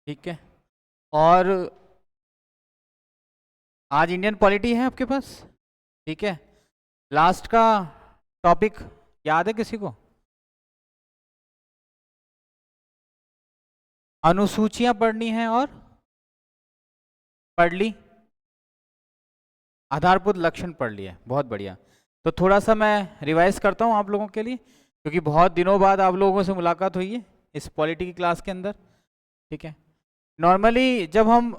ठीक है। और आज इंडियन पॉलिटी है आपके पास, ठीक है। लास्ट का टॉपिक याद है किसी को? अनुसूचियां पढ़नी है और पढ़ ली, आधारभूत लक्षण पढ़ लिया, बहुत बढ़िया। तो थोड़ा सा मैं रिवाइज करता हूँ आप लोगों के लिए, क्योंकि बहुत दिनों बाद आप लोगों से मुलाकात हुई है इस पॉलिटी की क्लास के अंदर, ठीक है। नॉर्मली जब हम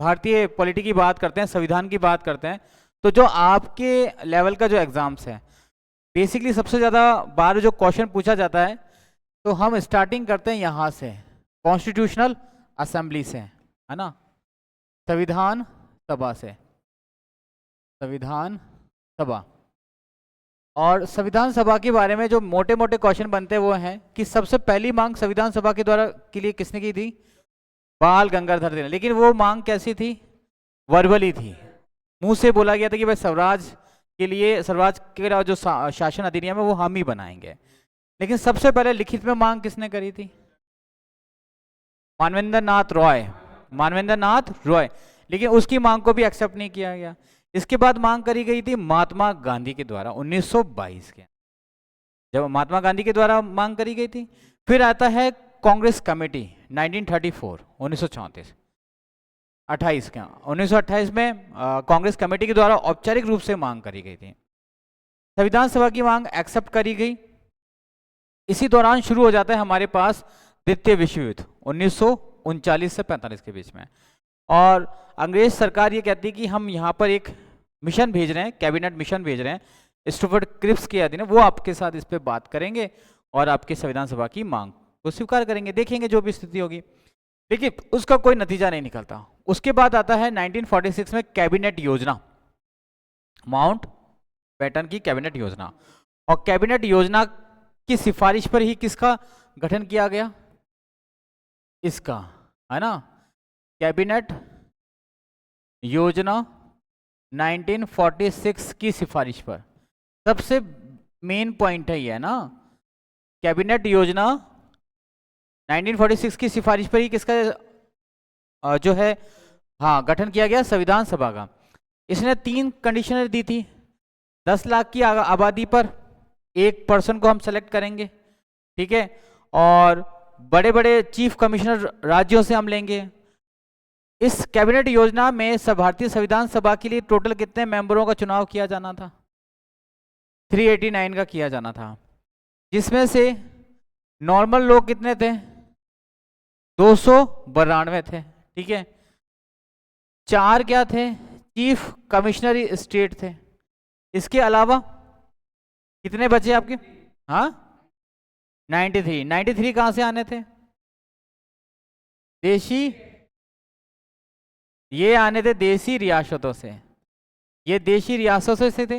भारतीय पॉलिटी की बात करते हैं, संविधान की बात करते हैं, तो जो आपके लेवल का जो एग्जाम्स है, बेसिकली सबसे ज़्यादा बार जो क्वेश्चन पूछा जाता है, तो हम स्टार्टिंग करते हैं यहाँ से, कॉन्स्टिट्यूशनल असेंबली से, है ना, संविधान सभा से, संविधान सभा। और संविधान सभा के बारे में जो मोटे मोटे क्वेश्चन बनते हैं वो हैं कि सबसे पहली मांग संविधान सभा के द्वारा के लिए किसने की थी? बाल गंगाधर तिलक ने। लेकिन वो मांग कैसी थी? वर्बली थी, मुंह से बोला गया था कि भाई स्वराज के लिए, स्वराज के जो शासन अधिनियम है वो हम ही बनाएंगे। लेकिन सबसे पहले लिखित में मांग किसने करी थी? मानवेंद्र नाथ रॉय, मानवेंद्र नाथ रॉय। लेकिन उसकी मांग को भी एक्सेप्ट नहीं किया गया। इसके बाद मांग करी गई थी महात्मा गांधी के द्वारा 1922 के, जब महात्मा गांधी के द्वारा मांग करी गई थी। फिर आता है कांग्रेस कमेटी 1934, 1934 28 का 1928 में कांग्रेस कमेटी के द्वारा औपचारिक रूप से मांग करी गई थी। संविधान सभा की मांग एक्सेप्ट करी गई। इसी दौरान शुरू हो जाता है हमारे पास द्वितीय विश्व युद्ध 1939 से 45 के बीच में। और अंग्रेज सरकार ये कहती है कि हम यहाँ पर एक मिशन भेज रहे हैं, कैबिनेट मिशन भेज रहे हैं स्टूफर्ड क्रिप्स के अधीन, वो आपके साथ इस पे बात करेंगे और आपके संविधान सभा की मांग को स्वीकार करेंगे, देखेंगे जो भी स्थिति होगी। लेकिन उसका कोई नतीजा नहीं निकलता। उसके बाद आता है 1946 में कैबिनेट योजना, माउंट बैटन की कैबिनेट योजना। और कैबिनेट योजना की सिफारिश पर ही किसका गठन किया गया? इसका, है ना, कैबिनेट योजना 1946 की सिफारिश पर। सबसे मेन पॉइंट है ये ना, कैबिनेट योजना 1946 की सिफारिश पर ही किसका जो है, हाँ, गठन किया गया संविधान सभा का। इसने 3 कंडीशनर दी थी। 10 लाख की आबादी पर एक पर्सन को हम सेलेक्ट करेंगे, ठीक है, और बड़े बड़े चीफ कमिश्नर राज्यों से हम लेंगे। इस कैबिनेट योजना में भारतीय संविधान सभा के लिए टोटल कितने मेंबरों का चुनाव किया जाना था? 389 का किया जाना था, जिसमें से नॉर्मल लोग कितने थे? 292 थे, ठीक है। 4 क्या थे? चीफ कमिश्नर स्टेट थे। इसके अलावा कितने बचे आपके? हाँ, 93 कहां से आने थे? देशी, ये आने थे देशी रियासतों से, ये देशी रियासतों से थे।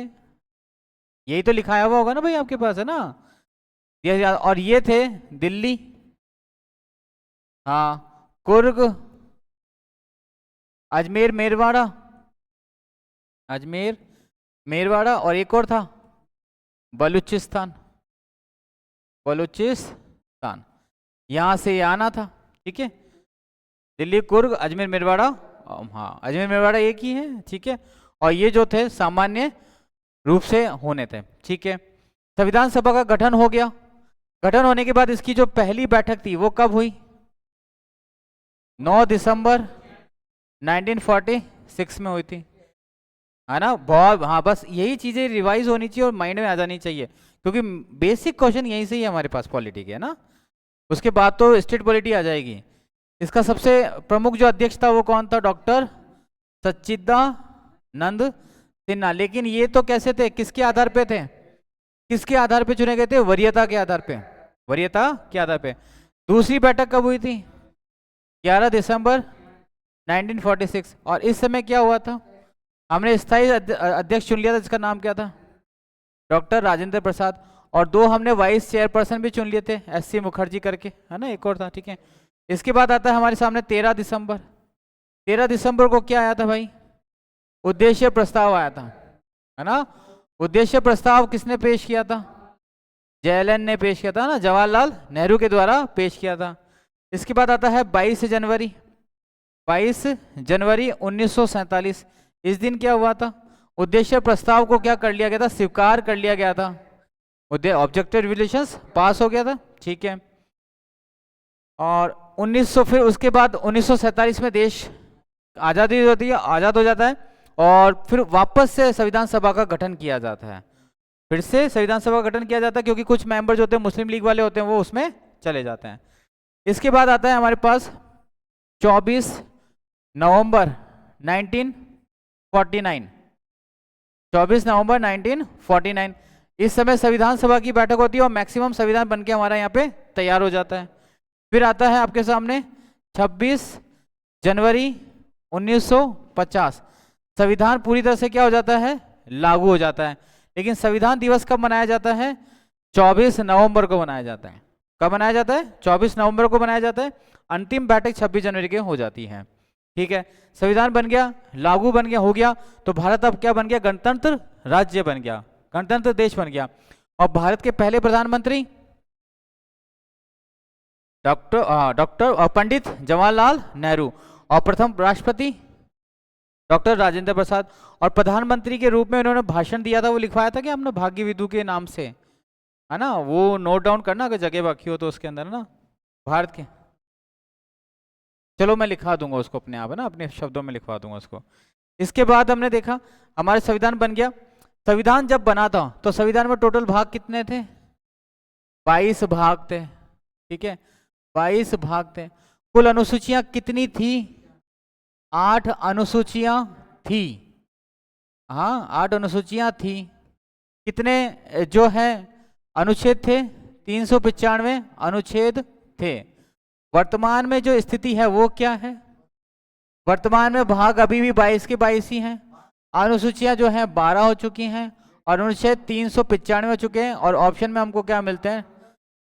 यही तो लिखाया हुआ होगा ना भाई आपके पास, है ना। और ये थे दिल्ली, हाँ, कुर्ग, अजमेर मेरवाड़ा, अजमेर मेरवाड़ा, और एक और था बलूचिस्तान, बलूचिस्तान। यहां से ये आना था, ठीक है। दिल्ली, कुर्ग, अजमेर मेरवाड़ा, हाँ, अजमेर मेरवाड़ा एक ही है, ठीक है। और ये जो थे सामान्य रूप से होने थे, ठीक है। संविधान सभा का गठन हो गया। गठन होने के बाद इसकी जो पहली बैठक थी वो कब हुई? 9 दिसंबर 1946 में हुई थी, है ना। बहुत, हाँ, बस यही चीजें रिवाइज होनी चाहिए और माइंड में आ जानी चाहिए, क्योंकि बेसिक क्वेश्चन यहीं से ही हमारे पास पॉलिटी के, है ना। उसके बाद तो स्टेट पॉलिटी आ जाएगी। इसका सबसे प्रमुख जो अध्यक्ष था वो कौन था? डॉक्टर सच्चिदानंद सिन्हा। लेकिन ये तो कैसे थे, किसके आधार पे थे? किसके आधार पे चुने गए थे? वरीयता के आधार पे, वरीयता के आधार पे। दूसरी बैठक कब हुई थी? 11 दिसंबर 1946। और इस समय क्या हुआ था? हमने स्थायी अध्यक्ष चुन लिया था, जिसका नाम क्या था? डॉक्टर राजेंद्र प्रसाद। और 2 हमने वाइस चेयरपर्सन भी चुन लिए थे, SC मुखर्जी करके, है ना, एक और था, ठीक है। इसके बाद आता है हमारे सामने 13 दिसंबर। 13 दिसंबर को क्या आया था भाई? उद्देश्य प्रस्ताव आया था, है ना। उद्देश्य प्रस्ताव किसने पेश किया था? JLN ने पेश किया था ना, जवाहरलाल नेहरू के द्वारा पेश किया था। इसके बाद आता है 22 जनवरी 1947। इस दिन क्या हुआ था? उद्देश्य प्रस्ताव को क्या कर लिया गया था? स्वीकार कर लिया गया था। ऑब्जेक्टिव रिजोल्यूशंस पास हो गया था, ठीक है। और 1900 फिर उसके बाद 1947 में देश आज़ादी होती है, आज़ाद हो जाता है और फिर वापस से संविधान सभा का गठन किया जाता है। फिर से संविधान सभा का गठन किया जाता है क्योंकि कुछ मेंबर जो होते हैं मुस्लिम लीग वाले होते हैं वो उसमें चले जाते हैं। इसके बाद आता है हमारे पास 24 नवंबर 1949। 24 नवंबर 1949 इस समय संविधान सभा की बैठक होती है और मैक्सिमम संविधान बनके हमारा यहाँ पे तैयार हो जाता है। फिर आता है आपके सामने 26 जनवरी 1950। संविधान पूरी तरह से क्या हो जाता है? लागू हो जाता है। लेकिन संविधान दिवस कब मनाया जाता है? 24 नवंबर को मनाया जाता है। कब मनाया जाता है? 24 नवंबर को मनाया जाता है। अंतिम बैठक 26 जनवरी के हो जाती है, ठीक है। संविधान बन गया, लागू बन गया, हो गया, तो भारत अब क्या बन गया? गणतंत्र राज्य बन गया, गणतंत्र देश बन गया। और भारत के पहले प्रधानमंत्री डॉक्टर पंडित जवाहरलाल नेहरू और प्रथम राष्ट्रपति डॉक्टर राजेंद्र प्रसाद। और प्रधानमंत्री के रूप में उन्होंने भाषण दिया था, वो लिखवाया था कि हमने भाग्य विधु के नाम से, है ना, वो नोट डाउन करना अगर जगह बाकी हो तो उसके अंदर ना भारत के, चलो मैं लिखवा दूंगा उसको अपने आप, है ना, अपने शब्दों में लिखवा दूंगा उसको। इसके बाद हमने देखा हमारे संविधान बन गया। संविधान जब बना था तो संविधान में टोटल भाग कितने थे? 22 भाग थे, ठीक है, 22 भाग थे। कुल अनुसूचियां कितनी थी? 8 अनुसूचियां थी। हाँ, 8 अनुसूचियां थी। कितने जो है अनुच्छेद थे? 395 अनुच्छेद थे। वर्तमान में जो स्थिति है वो क्या है? वर्तमान में भाग अभी भी 22 के 22 ही हैं। अनुसूचियां जो हैं 12 हो चुकी हैं और अनुच्छेद 395 हो चुके हैं। और ऑप्शन में हमको क्या मिलते हैं?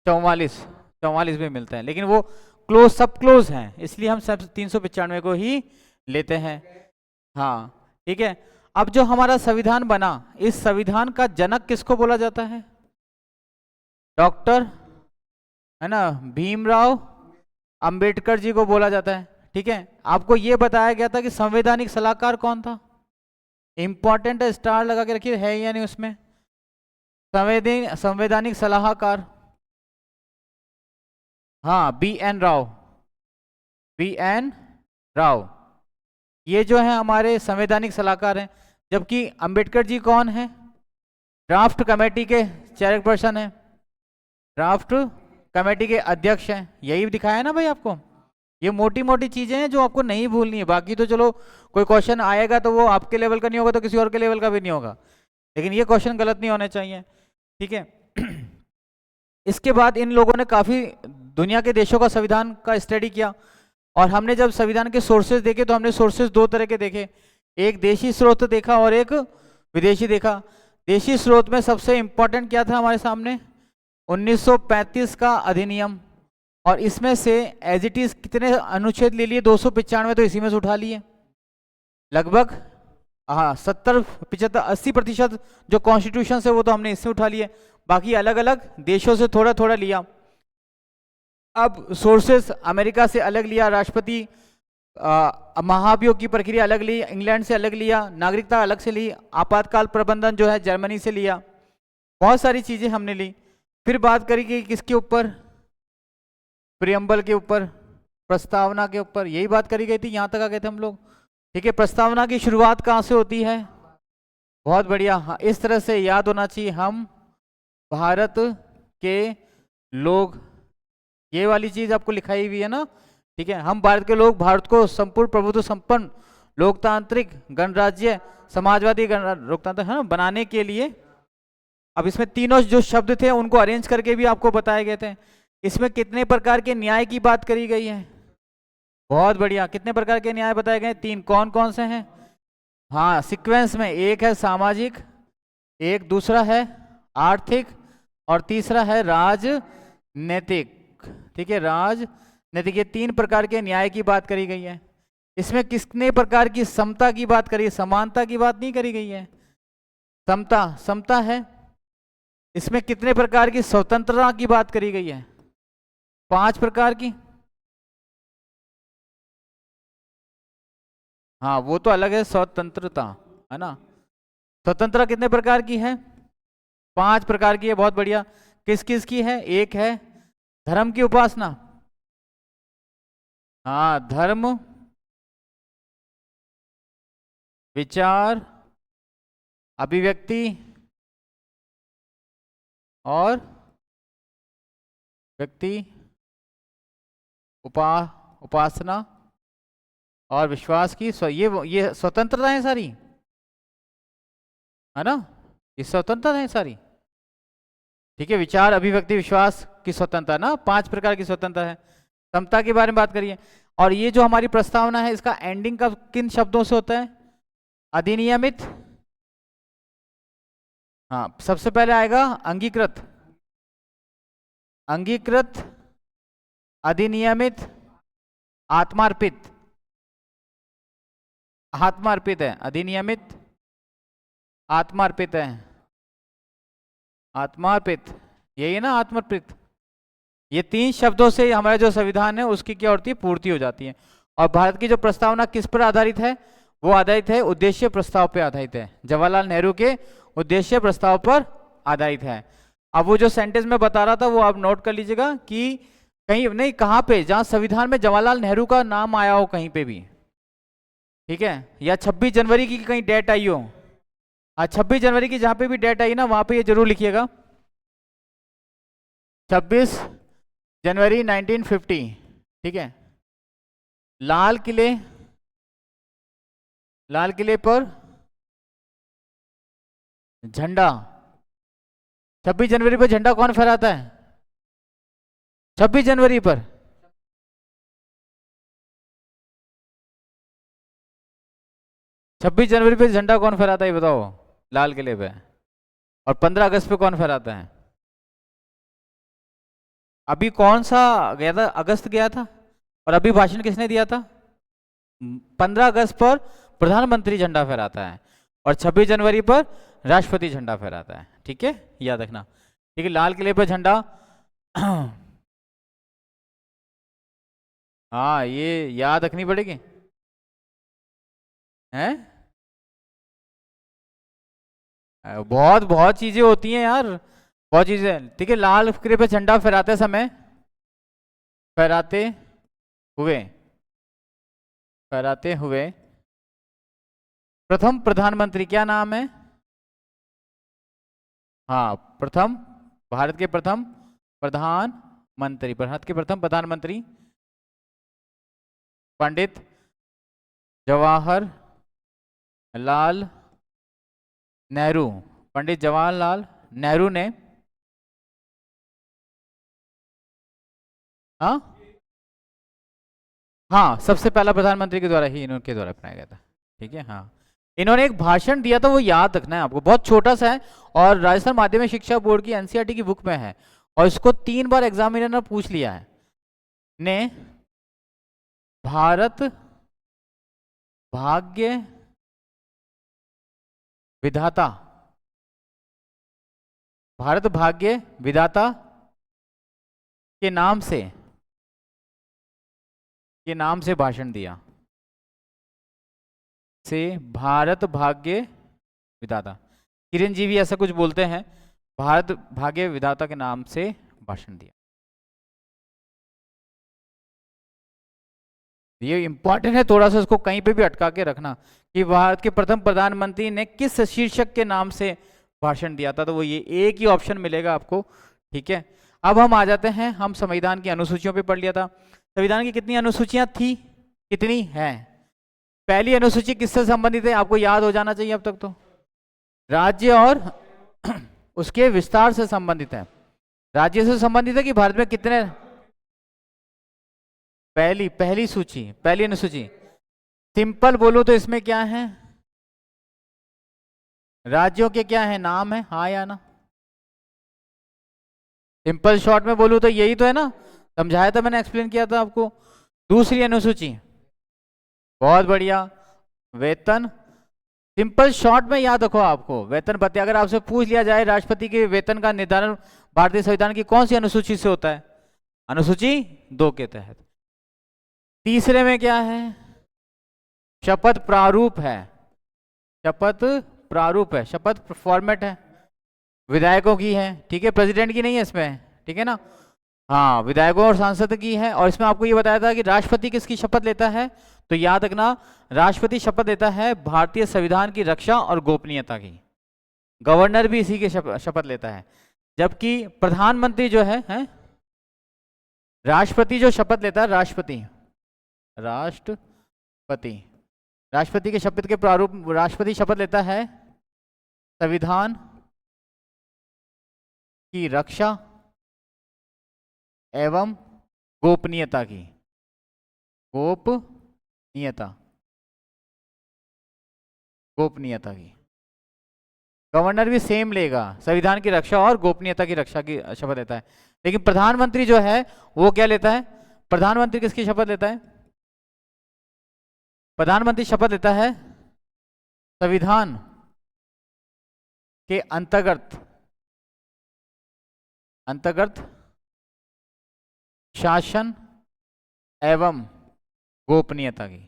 44 भी मिलते हैं, लेकिन वो क्लोज, सब क्लोज हैं, इसलिए हम सब 395 को ही लेते हैं। हाँ, ठीक है। अब जो हमारा संविधान बना, इस संविधान का जनक किसको बोला जाता है? डॉक्टर, है ना, भीमराव अंबेडकर जी को बोला जाता है, ठीक है। आपको ये बताया गया था कि संवैधानिक सलाहकार कौन था? इंपॉर्टेंट है, स्टार लगा के रखिए, है या नहीं उसमें? संवैधानिक सलाहकार, हाँ, BN राव, ये जो है हमारे संवैधानिक सलाहकार हैं। जबकि अंबेडकर जी कौन है? ड्राफ्ट कमेटी के चेयरपर्सन है, ड्राफ्ट कमेटी के अध्यक्ष हैं। यही दिखाया ना भाई आपको। ये मोटी मोटी चीजें हैं जो आपको नहीं भूलनी है। बाकी तो चलो कोई क्वेश्चन आएगा तो वो आपके लेवल का नहीं होगा तो किसी और के लेवल का भी नहीं होगा, लेकिन ये क्वेश्चन गलत नहीं होने चाहिए, ठीक है। इसके बाद इन लोगों ने काफी दुनिया के देशों का संविधान का स्टडी किया और हमने जब संविधान के सोर्सेज देखे तो हमने सोर्सेज 2 तरह के देखे, एक देशी स्रोत देखा और एक विदेशी देखा। देशी स्रोत में सबसे इंपॉर्टेंट क्या था हमारे सामने? 1935 का अधिनियम, और इसमें से एज इट इज कितने अनुच्छेद ले लिए? 295 तो इसी में से उठा लिए लगभग, हाँ, 70 75 80% जो कॉन्स्टिट्यूशन है वो तो हमने इससे उठा लिए, बाकी अलग अलग देशों से थोड़ा थोड़ा लिया। अब सोर्सेस अमेरिका से अलग लिया, राष्ट्रपति महाभियोग की प्रक्रिया अलग ली, इंग्लैंड से अलग लिया, नागरिकता अलग से ली, आपातकाल प्रबंधन जो है जर्मनी से लिया, बहुत सारी चीजें हमने ली। फिर बात करी कि किसके ऊपर? प्रियम्बल के ऊपर, प्रस्तावना के ऊपर, यही बात करी गई थी, यहां तक आ गए थे हम लोग, ठीक है। प्रस्तावना की शुरुआत कहाँ से होती है? बहुत बढ़िया, हाँ, इस तरह से याद होना चाहिए, हम भारत के लोग, ये वाली चीज आपको लिखाई हुई है ना, ठीक है। हम भारत के लोग भारत को संपूर्ण प्रभुत्व संपन्न लोकतांत्रिक गणराज्य समाजवादी लोकतंत्र, है ना, बनाने के लिए। अब इसमें तीनों जो शब्द थे उनको अरेंज करके भी आपको बताए गए थे। इसमें कितने प्रकार के न्याय की बात करी गई है? बहुत बढ़िया, कितने प्रकार के न्याय बताए गए? 3, कौन कौन से हैं? हाँ, सीक्वेंस में, एक है सामाजिक, एक दूसरा है आर्थिक और तीसरा है राजनीतिक, ठीक है, राजनीतिक। ये 3 प्रकार के न्याय की बात करी गई है। इसमें कितने प्रकार की समता की बात करी? समानता की बात नहीं करी गई है, समता है। इसमें कितने प्रकार की स्वतंत्रता की बात करी गई है? 5 प्रकार की, हाँ वो तो अलग है, स्वतंत्रता है ना। स्वतंत्रता कितने प्रकार की है? 5 प्रकार की है। बहुत बढ़िया। किस किस की है? एक है धर्म की उपासना, हाँ धर्म, विचार, अभिव्यक्ति और व्यक्ति, उपासना और विश्वास की ये स्वतंत्रता है सारी, है ना। ये स्वतंत्रता है सारी। ठीक है, विचार, अभिव्यक्ति, विश्वास की स्वतंत्रता ना, 5 प्रकार की स्वतंत्रता है। समता के बारे में बात करिए। और ये जो हमारी प्रस्तावना है इसका एंडिंग का किन शब्दों से होता है? अधिनियमित, हाँ सबसे पहले आएगा अंगीकृत, अंगीकृत, अधिनियमित, आत्मार्पित, आत्मार्पित है, अधिनियमित आत्मार्पित है, आत्मार्पित, यही है ना आत्मार्पित। ये 3 शब्दों से हमारा जो संविधान है उसकी क्या होती है? पूर्ति हो जाती है। और भारत की जो प्रस्तावना किस पर आधारित है? वो आधारित है उद्देश्य प्रस्ताव पर आधारित है, जवाहरलाल नेहरू के उद्देश्य प्रस्ताव पर आधारित है। अब वो जो सेंटेंस में बता रहा था वो आप नोट कर लीजिएगा कि कहीं नहीं, कहाँ पे, जहां संविधान में जवाहरलाल नेहरू का नाम आया हो कहीं पे भी, ठीक है, या 26 जनवरी की कहीं डेट आई हो, हाँ 26 जनवरी की जहां पे भी डेट आई ना वहां पे ये जरूर लिखिएगा 26 जनवरी 1950। ठीक है, लाल किले, लाल किले पर झंडा, 26 जनवरी पर झंडा कौन फहराता है? 26 जनवरी पर 26 जनवरी पे झंडा कौन फहराता है ये बताओ? लाल किले पे। और 15 अगस्त पे कौन फहराता है? अभी कौन सा गया था? अगस्त गया था। और अभी भाषण किसने दिया था? 15 अगस्त पर प्रधानमंत्री झंडा फहराता है और 26 जनवरी पर राष्ट्रपति झंडा फहराता है। ठीक है, याद रखना। ठीक है, लाल किले पर झंडा हाँ ये याद रखनी पड़ेगी, हैं? बहुत बहुत चीजें होती हैं यार, बहुत चीजें। ठीक है, लाल किले पे झंडा फहराते समय, फहराते हुए, फहराते हुए प्रथम प्रधानमंत्री क्या नाम है? हाँ प्रथम, भारत के प्रथम प्रधानमंत्री, भारत के प्रथम प्रधानमंत्री पंडित जवाहरलाल नेहरू, पंडित जवाहरलाल नेहरू ने, हाँ हाँ सबसे पहला प्रधानमंत्री के द्वारा ही, इनके द्वारा अपनाया गया था। ठीक है, हाँ इन्होंने एक भाषण दिया था, वो याद रखना है आपको, बहुत छोटा सा है और राजस्थान माध्यमिक शिक्षा बोर्ड की एनसीईआरटी की बुक में है और इसको 3 बार एग्जामिनर ने पूछ लिया है। ने भारत भाग्य विधाता, भारत भाग्य विधाता के नाम से, के नाम से भाषण दिया, से भारत भाग्य विधाता, चिरंजीवी ऐसा कुछ बोलते हैं, भारत भाग्य विधाता के नाम से भाषण दिया। ये इंपॉर्टेंट है, थोड़ा सा इसको कहीं पे भी अटका के रखना कि भारत के प्रथम प्रधानमंत्री ने किस शीर्षक के नाम से भाषण दिया था, तो वो ये एक ही ऑप्शन मिलेगा आपको। ठीक है, अब हम आ जाते हैं, हम संविधान की अनुसूचियों पे पढ़ लिया था। संविधान की कितनी अनुसूचियां थी, कितनी है? पहली अनुसूची किससे संबंधित है? आपको याद हो जाना चाहिए अब तक तो, राज्य और उसके विस्तार से संबंधित है। राज्य से संबंधित है कि भारत में कितने, पहली सूची, पहली अनुसूची सिंपल बोलो तो इसमें क्या है? राज्यों के क्या है, नाम है, हाँ या ना? सिंपल शॉर्ट में बोलूं तो यही तो है ना, समझाया था मैंने, एक्सप्लेन किया था आपको। दूसरी अनुसूची, बहुत बढ़िया, वेतन। सिंपल शॉर्ट में याद रखो आपको, वेतन भत्ते। अगर आपसे पूछ लिया जाए राष्ट्रपति के वेतन का निर्धारण भारतीय संविधान की कौन सी अनुसूची से होता है? अनुसूची 2 के तहत। तीसरे में क्या है? शपथ प्रारूप है, शपथ प्रारूप है, शपथ फॉर्मेट है, विधायकों की है, ठीक है, प्रेसिडेंट की नहीं है इसमें, ठीक है ना। हाँ, विधायकों और सांसद की है। और इसमें आपको ये बताया था कि राष्ट्रपति किसकी शपथ लेता है, तो याद रखना राष्ट्रपति शपथ लेता है भारतीय संविधान की रक्षा और गोपनीयता की। गवर्नर भी इसी की शपथ लेता है। जबकि प्रधानमंत्री जो है राष्ट्रपति जो शपथ लेता है, राष्ट्रपति राष्ट्रपति के शपथ के प्रारूप, राष्ट्रपति शपथ लेता है संविधान की रक्षा एवं गोपनीयता की, गोपनीयता की। गवर्नर भी सेम लेगा, संविधान की रक्षा और गोपनीयता की रक्षा की शपथ लेता है। लेकिन प्रधानमंत्री जो है वो क्या लेता है, प्रधानमंत्री किसकी शपथ लेता है, प्रधानमंत्री शपथ लेता है संविधान के अंतर्गत शासन एवं गोपनीयता की,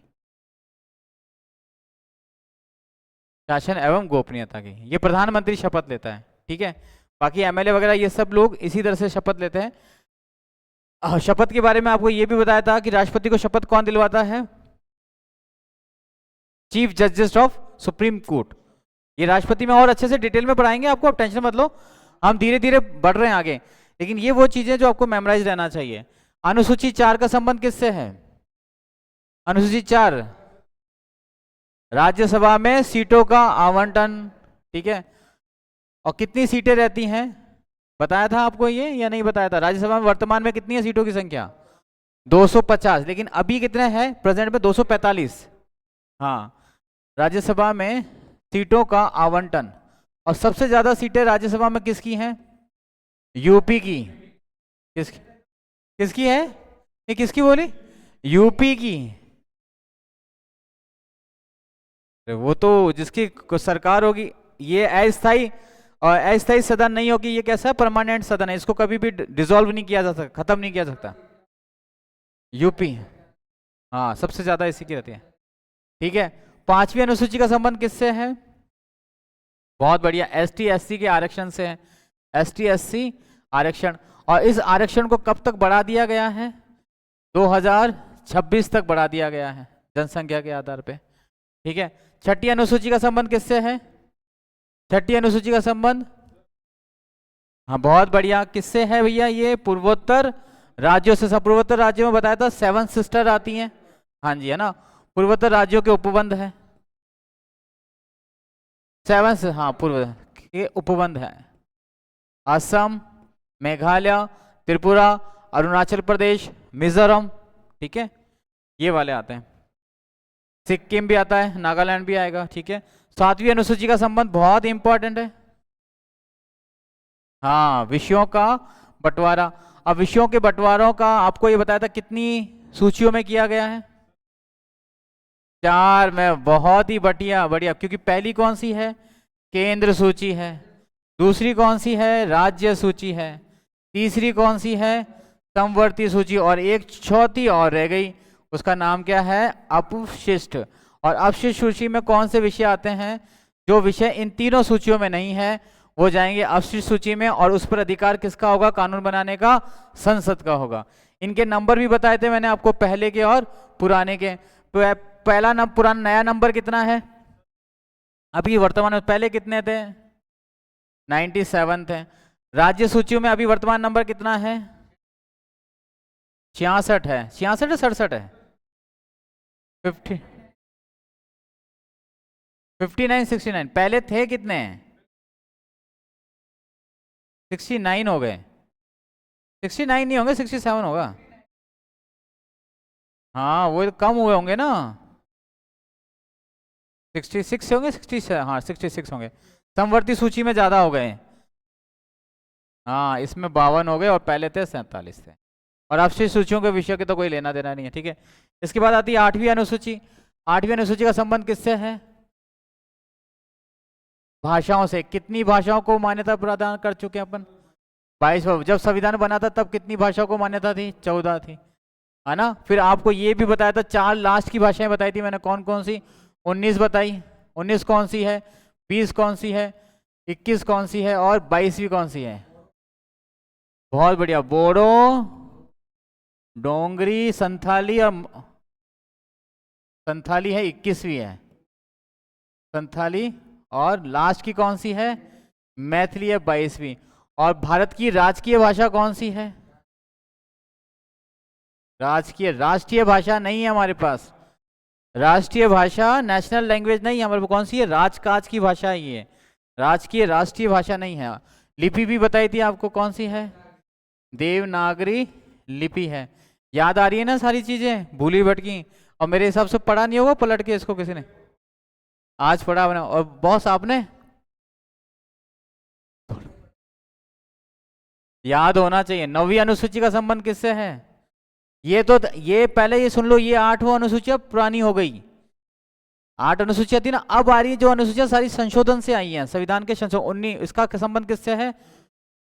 शासन एवं गोपनीयता की, ये प्रधानमंत्री शपथ लेता है, ठीक है। बाकी एमएलए वगैरह ये सब लोग इसी तरह से शपथ लेते हैं। शपथ के बारे में आपको ये भी बताया था कि राष्ट्रपति को शपथ कौन दिलवाता है, chief justice of supreme court. ये राष्ट्रपति में और अच्छे से डिटेल में पढ़ाएंगे आपको, आप टेंशन मत लो, हम धीरे धीरे बढ़ रहे हैं आगे। लेकिन ये वो चीजें जो आपको मेमोराइज रहना चाहिए। अनुसूची 4 का संबंध किससे है, अनुसूची 4 राज्यसभा में सीटों का आवंटन, ठीक है। और कितनी सीटें रहती हैं बताया था आपको ये या नहीं बताया था, राज्यसभा में वर्तमान में कितनी है सीटों की संख्या 250, लेकिन अभी कितने हैं प्रेजेंट में 245। हाँ, राज्यसभा में सीटों का आवंटन, और सबसे ज्यादा सीटें राज्यसभा में किसकी हैं, यूपी की। किसकी है, ये किसकी बोली, यूपी की। वो तो जिसकी सरकार होगी, ये अस्थायी और अस्थायी सदन नहीं होगी, ये कैसा परमानेंट सदन है, इसको कभी भी डिसॉल्व नहीं किया जा सकता, खत्म नहीं किया जा सकता। यूपी, हाँ, सबसे ज्यादा इसी की रहती है, ठीक है। 5वीं अनुसूची का संबंध किससे है, बहुत बढ़िया, एसटी एससी के आरक्षण से है, एसटी एससी आरक्षण। और इस आरक्षण को कब तक बढ़ा दिया गया है, 2026 तक बढ़ा दिया गया है जनसंख्या के आधार पे, ठीक है। 6ठी अनुसूची का संबंध किससे है, 6ठी अनुसूची का संबंध, हाँ बहुत बढ़िया, किससे है भैया, ये पूर्वोत्तर राज्यों से। पूर्वोत्तर राज्यों में बताया था 7 सिस्टर आती हैं, हाँ जी, है ना, पूर्वोत्तर राज्यों के उपबंध है 7 से, हाँ पूर्व के उपबंध है, असम, मेघालय, त्रिपुरा, अरुणाचल प्रदेश, मिजोरम, ठीक है, ये वाले आते हैं। सिक्किम भी आता है, नागालैंड भी आएगा, ठीक है। 7वीं अनुसूची का संबंध बहुत इंपॉर्टेंट है, हाँ, विषयों का बंटवारा। अब विषयों के बंटवारों का आपको ये बताया था कितनी सूचियों में किया गया है, 4 में, बहुत ही बढ़िया, क्योंकि पहली कौन सी है, केंद्र सूची है, दूसरी कौन सी है, राज्य सूची है, तीसरी कौन सी है, समवर्ती सूची, और एक चौथी और रह गई, उसका नाम क्या है, अपशिष्ट। और अपशिष्ट सूची में कौन से विषय आते हैं, जो विषय इन तीनों सूचियों में नहीं है वो जाएंगे अपशिष्ट सूची में, और उस पर अधिकार किसका होगा, कानून बनाने का संसद का होगा। इनके नंबर भी बताए थे मैंने आपको, पहले के और पुराने के। पहला नंबर, पुराना, नया नंबर कितना है अभी वर्तमान में, पहले कितने थे, 97 थे। राज्य सूचियों में अभी वर्तमान नंबर कितना है, 66 है, 66 है, 67 है, 59, 69, पहले थे कितने, 69 हो गए, 69 नहीं होंगे, 67 होगा, हाँ वो कम हुए होंगे ना, 66 होंगे, 60, हाँ 66 होंगे। समवर्ती सूची में ज्यादा हो गए, हाँ इसमें 52 हो गए, और पहले थे 47 थे। और अपशिष्ट सूचियों के विषय के तो कोई लेना देना नहीं है, ठीक है। इसके बाद आती है 8वीं अनुसूची। 8वीं अनुसूची का संबंध किससे है, भाषाओं से। कितनी भाषाओं को मान्यता प्रदान कर चुके हैं अपन, 22। जब संविधान बना था तब कितनी भाषाओं को मान्यता थी, 14 थी। है ना। फिर आपको ये भी बताया था, 4 लास्ट की भाषाएं बताई थी मैंने, कौन कौन सी, 19 बताई, 19 कौन सी है, 20 कौन सी है, 21 कौन सी है, और 22वीं कौन सी है। बहुत बढ़िया, बोडो, डोंगरी, संथाली, और संथाली है 21वीं है, संथाली। और लास्ट की कौन सी है, मैथिली है 22वीं। और भारत की राजकीय भाषा कौन सी है, राजकीय, राष्ट्रीय भाषा नहीं है हमारे पास, राष्ट्रीय भाषा नेशनल लैंग्वेज नहीं है हमारे पास, कौन सी है, राजकाज की भाषा है ये, राजकीय राष्ट्रीय भाषा नहीं है। लिपि भी बताई थी आपको, कौन सी है, देवनागरी लिपि है। याद आ रही है ना सारी चीजें, भूली भटकी। और मेरे हिसाब से पढ़ा नहीं होगा पलट के इसको किसी ने, आज पढ़ा बना। और बॉस आपने याद होना चाहिए। 9वीं अनुसूची का संबंध किससे है, ये तो, ये पहले ये सुन लो, ये 8वां अनुसूची अब पुरानी हो गई। 8 अनुसूचियां थी ना, अब आ रही है जो अनुसूचियां सारी संशोधन से आई हैं, संविधान के संशोधन 19, इसका संबंध किससे है,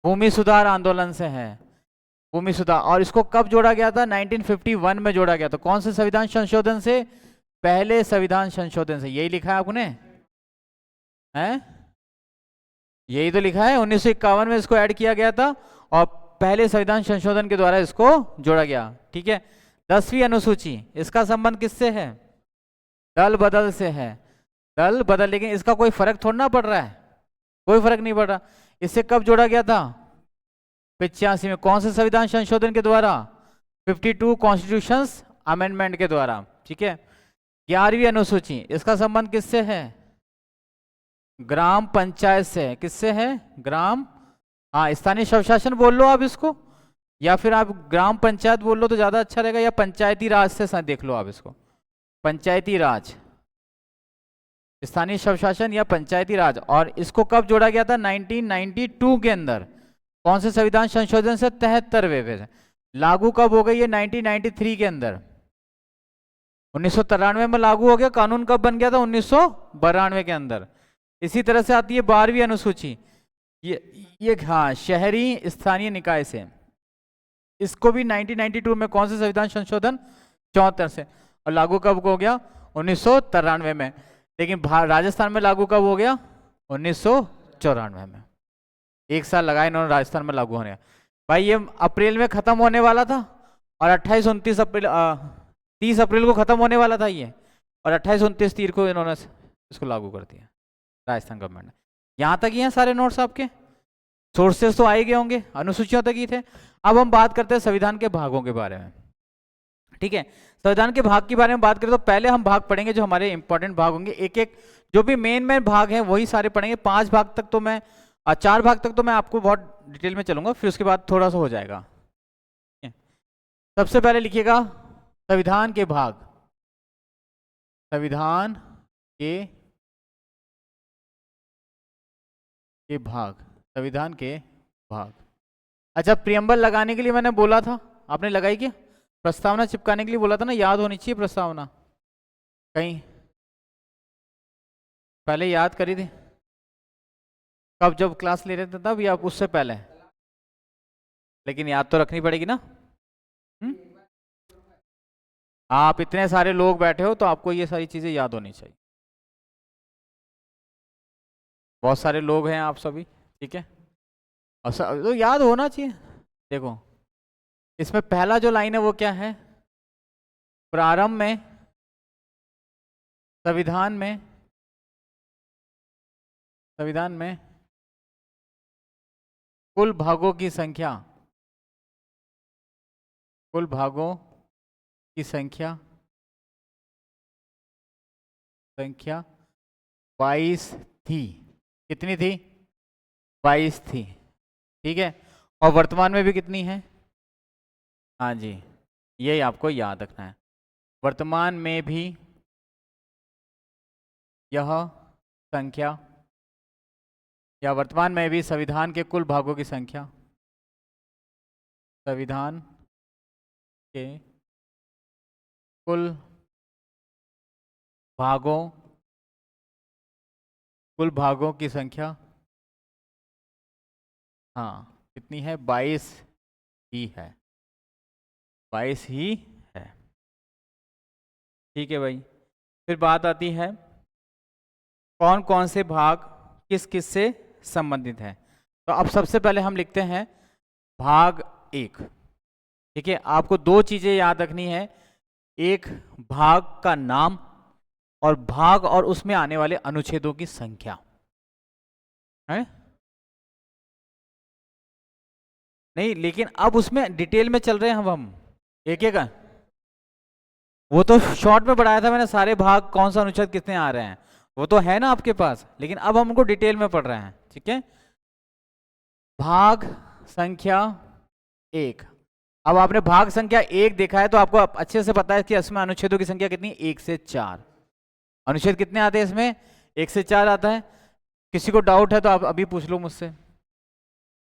भूमि सुधार आंदोलन से है, भूमि सुधार। और इसको कब जोड़ा गया था, 1951 में जोड़ा गया था, कौन से संविधान संशोधन से, पहले संविधान संशोधन से। यही लिखा है आपने, है यही तो लिखा है, 1951 में इसको ऐड किया गया था, और पहले संविधान संशोधन के द्वारा इसको जोड़ा गया। ठीक है। 10वीं अनुसूची, इसका संबंध किससे है, दल बदल से है, दल बदल। लेकिन इसका कोई फर्क थोड़ा ना पड़ रहा है, कोई फर्क नहीं पड़ रहा। इससे कब जोड़ा गया था, 85 में, कौन से संविधान संशोधन के द्वारा, 52 कॉन्स्टिट्यूशन अमेंडमेंट के द्वारा। ठीक है। 11वीं अनुसूची, इसका संबंध किससे है, ग्राम पंचायत से है, किससे है, ग्राम, हाँ स्थानीय स्वशासन बोल लो आप इसको, या फिर आप ग्राम पंचायत बोल लो तो ज्यादा अच्छा रहेगा, या पंचायती राज से देख लो आप इसको, पंचायती राज, स्थानीय स्वशासन या पंचायती राज। और इसको कब जोड़ा गया था, 1992 के अंदर, कौन से संविधान संशोधन से, 73वें। लागू कब हो गई है, 1993 के अंदर, 1993 में लागू हो गया। कानून कब बन गया था, 1992 के अंदर। इसी तरह से आती है 12वीं अनुसूची, ये हाँ शहरी स्थानीय निकाय से, इसको भी 1992 में, कौन से संविधान संशोधन, 74 से। और लागू कब हो गया, 1993 में। लेकिन राजस्थान में लागू कब हो गया, 1994 में। 1 साल लगाए इन्होंने राजस्थान में लागू होने। भाई ये अप्रैल में खत्म होने वाला था, और 28 29 अप्रैल 30 अप्रैल को खत्म होने वाला था ये, और 28 29 तीर को इन्होंने इसको लागू कर दिया राजस्थान गवर्नमेंट ने। यहाँ तक ही हैं सारे नोट्स आपके, सोर्सेस तो आए गए होंगे, अनुसूचियों तक ही थे। अब हम बात करते हैं संविधान के भागों के बारे में। ठीक है, संविधान के भाग के बारे में बात करें तो पहले हम भाग पढ़ेंगे जो हमारे इंपॉर्टेंट भाग होंगे, एक एक जो भी मेन भाग हैं वही सारे पढ़ेंगे। 5 भाग तक तो मैं 4 भाग तक तो मैं आपको बहुत डिटेल में चलूंगा, फिर उसके बाद थोड़ा सा हो जाएगा। सबसे पहले लिखिएगा संविधान के भाग, संविधान के भाग, संविधान के भाग। अच्छा, प्रियम्बल लगाने के लिए मैंने बोला था, आपने लगाई क्या, प्रस्तावना चिपकाने के लिए बोला था ना, याद होनी चाहिए प्रस्तावना, कहीं पहले याद करी थी, कब जब क्लास ले रहे थे तब, या उससे पहले, लेकिन याद तो रखनी पड़ेगी ना। आप इतने सारे लोग बैठे हो तो आपको ये सारी चीजें याद होनी चाहिए, बहुत सारे लोग हैं आप सभी। ठीक है, और तो याद होना चाहिए। देखो इसमें पहला जो लाइन है वो क्या है, प्रारंभ में संविधान में कुल भागों की संख्या, कुल भागों की संख्या 22 थी। कितनी थी, 22 थी। ठीक है, और वर्तमान में भी कितनी है, हाँ जी यही आपको याद रखना है, वर्तमान में भी यह संख्या, या वर्तमान में भी संविधान के कुल भागों की संख्या, संविधान के कुल भागों की संख्या, हाँ कितनी है, 22 ही है, 22 ही है। ठीक है भाई। फिर बात आती है कौन कौन से भाग किस किस से संबंधित है। तो अब सबसे पहले हम लिखते हैं भाग एक। ठीक है, आपको दो चीजें याद रखनी है, एक भाग का नाम और भाग और उसमें आने वाले अनुच्छेदों की संख्या है। नहीं, लेकिन अब उसमें डिटेल में चल रहे हैं हम एक एक। वो तो शॉर्ट में बढ़ाया था मैंने, सारे भाग कौन सा अनुच्छेद कितने आ रहे हैं वो तो है ना आपके पास, लेकिन अब हम उनको डिटेल में पढ़ रहे हैं। ठीक है, भाग संख्या एक। अब आपने भाग संख्या एक देखा है तो आपको अच्छे से पता है कि इसमें अनुच्छेदों की संख्या कितनी, 1 से 4 अनुच्छेद कितने आते हैं इसमें, 1 से 4 आता है। किसी को डाउट है तो आप अभी पूछ लो मुझसे,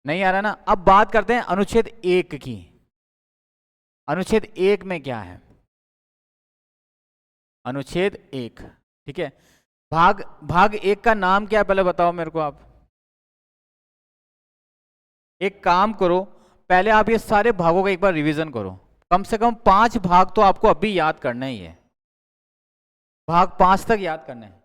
नहीं आ रहा ना। अब बात करते हैं अनुच्छेद एक की। अनुच्छेद एक में क्या है, अनुच्छेद एक। ठीक है, भाग भाग एक का नाम क्या है पहले बताओ मेरे को आप। एक काम करो, पहले आप ये सारे भागों का एक बार रिवीजन करो, कम से कम 5 भाग तो आपको अभी याद करना ही है, भाग 5 तक याद करना है।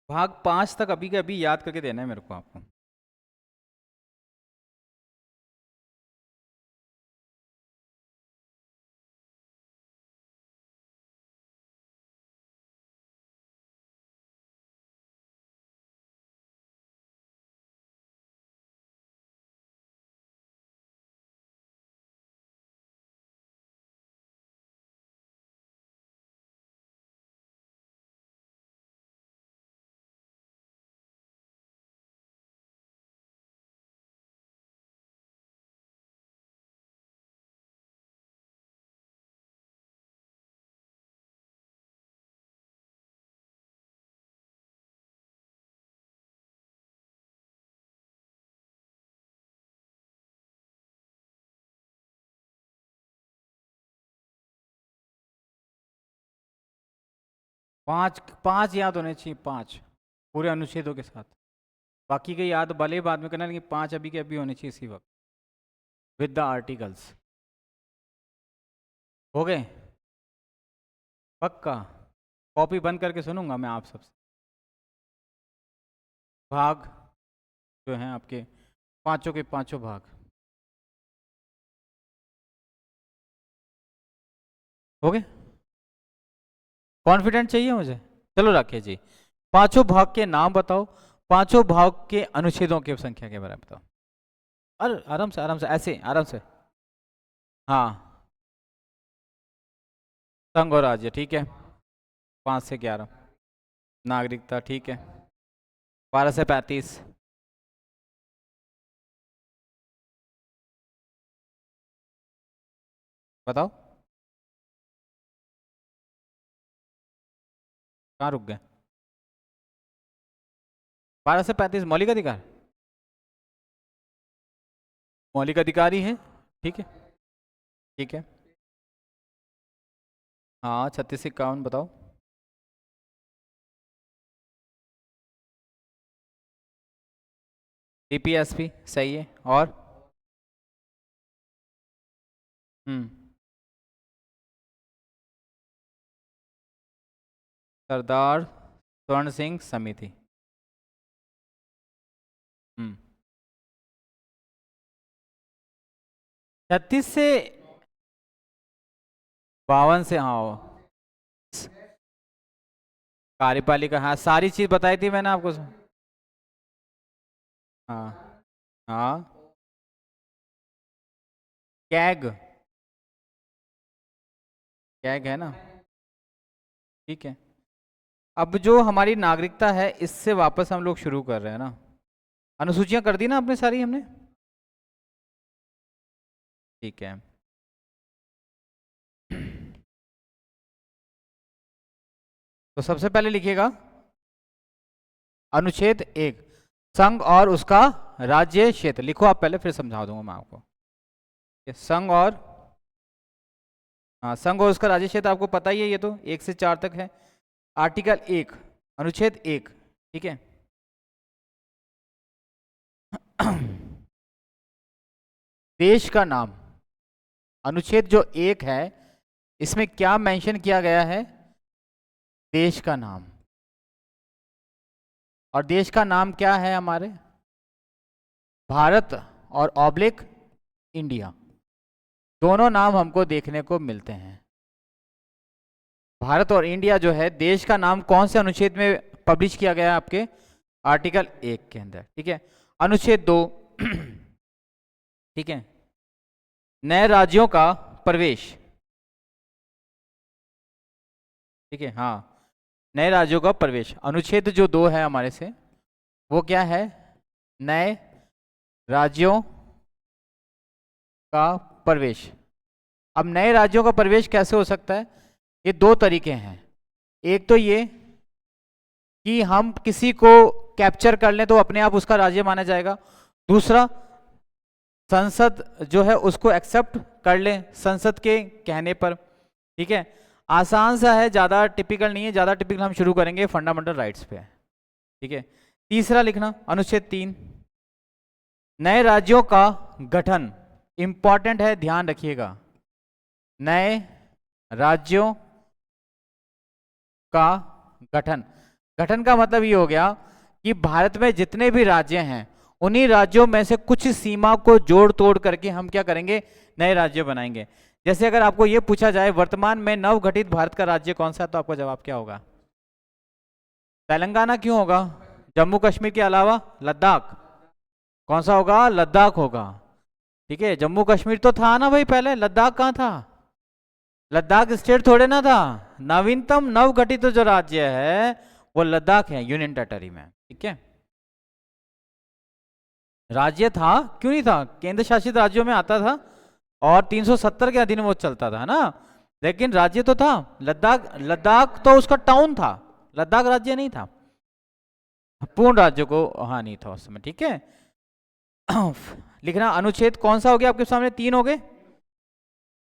भाग 5 तक अभी के अभी याद करके देना है मेरे को आपको। पांच पांच याद होने चाहिए, 5 पूरे अनुच्छेदों के साथ, बाकी के याद भले ही बाद में करना, लेकिन 5 अभी के अभी होने चाहिए इसी वक्त विद द आर्टिकल्स। हो गए पक्का, कॉपी बंद करके सुनूंगा मैं आप सबसे। भाग जो हैं आपके पांचों के पांचों भाग हो गए, कॉन्फिडेंट चाहिए मुझे। चलो रखिए जी, पांचों भाग के नाम बताओ, पांचों भाग के अनुच्छेदों की संख्या के बारे में बताओ। अरे आराम से ऐसे आराम से। हाँ, संघ और राज्य ठीक है, 5 से 11। नागरिकता ठीक है, 12 से 35। बताओ कहाँ रुक गए, 12 से 35 मौलिक अधिकार, मौलिक अधिकार ही है। ठीक है, ठीक है। हाँ 36 से 51 बताओ। टीपीएसपी सही है, और हम्म, सरदार स्वर्ण सिंह समिति। हम्म, 36 से 52 से, हाँ कार्यपालिका, हाँ सारी चीज बताई थी मैंने आपको। हाँ हाँ, कैग, कैग है ना, ठीक है। अब जो हमारी नागरिकता है इससे वापस हम लोग शुरू कर रहे हैं ना, अनुसूचियां कर दी ना आपने सारी हमने, ठीक है। तो सबसे पहले लिखिएगा अनुच्छेद एक, संघ और उसका राज्य क्षेत्र। लिखो आप पहले, फिर समझा दूंगा मैं आपको। ये संघ और, हाँ संघ और उसका राज्य क्षेत्र आपको पता ही है, ये तो 1 से 4 तक है। आर्टिकल 1 अनुच्छेद 1, ठीक है। देश का नाम, अनुच्छेद जो 1 है इसमें क्या मेंशन किया गया है? देश का नाम। और देश का नाम क्या है हमारे? भारत और ऑब्लिक इंडिया, दोनों नाम हमको देखने को मिलते हैं। भारत और इंडिया जो है, देश का नाम कौन से अनुच्छेद में पब्लिश किया गया है? आपके आर्टिकल 1 के अंदर, ठीक है। अनुच्छेद 2 ठीक है, नए राज्यों का प्रवेश, ठीक है, हाँ, नए राज्यों का प्रवेश। अनुच्छेद जो 2 है हमारे से, वो क्या है? नए राज्यों का प्रवेश। अब नए राज्यों का प्रवेश कैसे हो सकता है? ये 2 तरीके हैं। एक तो ये कि हम किसी को कैप्चर कर लें तो अपने आप उसका राज्य माना जाएगा। दूसरा, संसद जो है उसको एक्सेप्ट कर ले संसद के कहने पर, ठीक है। आसान सा है, ज़्यादा टिपिकल नहीं है। ज़्यादा टिपिकल हम शुरू करेंगे फंडामेंटल राइट्स पे, ठीक है। तीसरा लिखना, अनुच्छेद 3, नए राज्यों का गठन। इंपॉर्टेंट है, ध्यान रखिएगा। नए राज्यों का गठन, गठन का मतलब ये हो गया कि भारत में जितने भी राज्य हैं उन्हीं राज्यों में से कुछ सीमा को जोड़ तोड़ करके हम क्या करेंगे? नए राज्य बनाएंगे। जैसे अगर आपको ये पूछा जाए वर्तमान में नवगठित भारत का राज्य कौन सा है, तो आपका जवाब क्या होगा? तेलंगाना। क्यों होगा? जम्मू कश्मीर के अलावा लद्दाख। कौन सा होगा? लद्दाख होगा, ठीक है। जम्मू कश्मीर तो था ना भाई पहले, लद्दाख कहाँ था? लद्दाख स्टेट थोड़े ना था। नवीनतम नवगठित जो राज्य है वो लद्दाख है, यूनियन टेरिटरी में, ठीक है। राज्य था, क्यों नहीं था? केंद्र शासित राज्यों में आता था और 370 के अधीन वो चलता था ना, लेकिन राज्य तो था। लद्दाख, लद्दाख तो उसका टाउन था, लद्दाख राज्य नहीं था, पूर्ण राज्य को हाँ नहीं था उस समय, ठीक है। लिखना, अनुच्छेद कौन सा हो गया आपके सामने? 3 हो गए,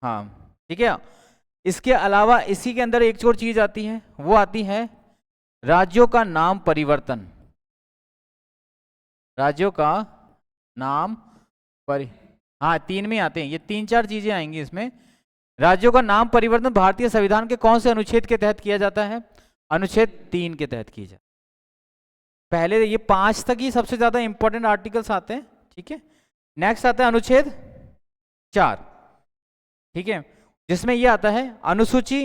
हाँ, ठीक है। इसके अलावा इसी के अंदर एक और चीज आती है, वो आती है राज्यों का नाम परिवर्तन। राज्यों का नाम हाँ 3 में आते हैं ये, 3-4 चीजें आएंगी इसमें। राज्यों का नाम परिवर्तन भारतीय संविधान के कौन से अनुच्छेद के तहत किया जाता है? अनुच्छेद 3 के तहत किया जाता है। पहले ये 5 तक ही सबसे ज्यादा इंपॉर्टेंट आर्टिकल्स आते हैं, ठीक है। नेक्स्ट आता है अनुच्छेद 4, ठीक है, जिसमें ये आता है अनुसूची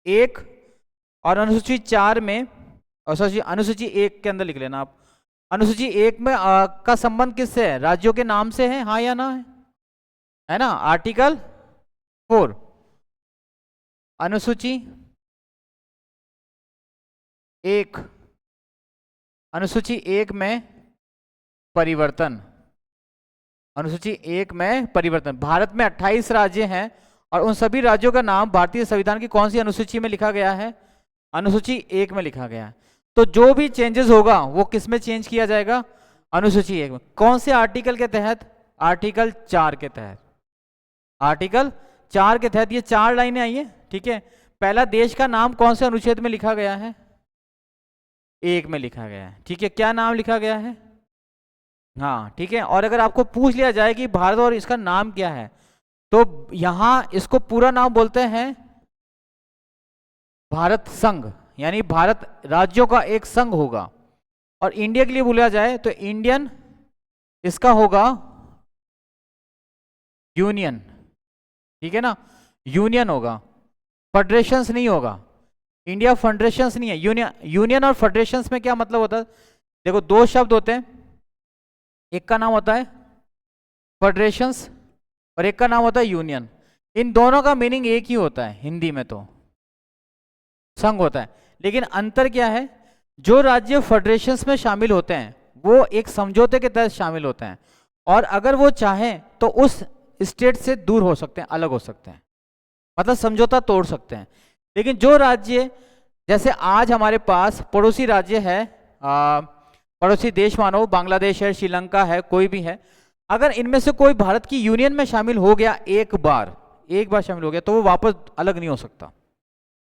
1 और अनुसूची 4 में, और सॉरी अनुसूची 1 के अंदर लिख लेना आप। अनुसूची 1 में का संबंध किससे है? राज्यों के नाम से है, हाँ या ना है ना? आर्टिकल 4। अनुसूची 1, अनुसूची 1 में परिवर्तन, अनुसूची 1 में परिवर्तन। भारत में 28 राज्य हैं और उन सभी राज्यों का नाम भारतीय संविधान की कौन सी अनुसूची में लिखा गया है? अनुसूची 1 में लिखा गया है। तो जो भी चेंजेस होगा वो किस में चेंज किया जाएगा? अनुसूची 1 में। कौन से आर्टिकल के तहत? आर्टिकल 4 के तहत। आर्टिकल 4 के तहत ये 4 लाइनें आई है, ठीक है। पहला, देश का नाम कौन से अनुच्छेद में लिखा गया है? 1 में लिखा गया है, ठीक है। क्या नाम लिखा गया है? हाँ, ठीक है। और अगर आपको पूछ लिया जाए कि भारत और इसका नाम क्या है, तो यहां इसको पूरा नाम बोलते हैं भारत संघ, यानी भारत राज्यों का एक संघ होगा। और इंडिया के लिए बोला जाए तो इंडियन, इसका होगा यूनियन, ठीक है ना, यूनियन होगा, फेडरेशंस नहीं होगा। इंडिया फेडरेशंस नहीं है, यूनियन। यूनियन और फेडरेशंस में क्या मतलब होता है? देखो 2 शब्द होते हैं, एक का नाम होता है फेडरेशंस और एक का नाम होता है यूनियन। इन दोनों का मीनिंग एक ही होता है, हिंदी में तो संघ होता है, लेकिन अंतर क्या है? जो राज्य फेडरेशंस में शामिल होते हैं वो एक समझौते के तहत शामिल होते हैं, और अगर वो चाहें तो उस स्टेट से दूर हो सकते हैं, अलग हो सकते हैं, मतलब समझौता तोड़ सकते हैं। लेकिन जो राज्य, जैसे आज हमारे पास पड़ोसी राज्य है, पड़ोसी देश मानो बांग्लादेश है, श्रीलंका है, कोई भी है, अगर इनमें से कोई भारत की यूनियन में शामिल हो गया एक बार शामिल हो गया, तो वो वापस अलग नहीं हो सकता।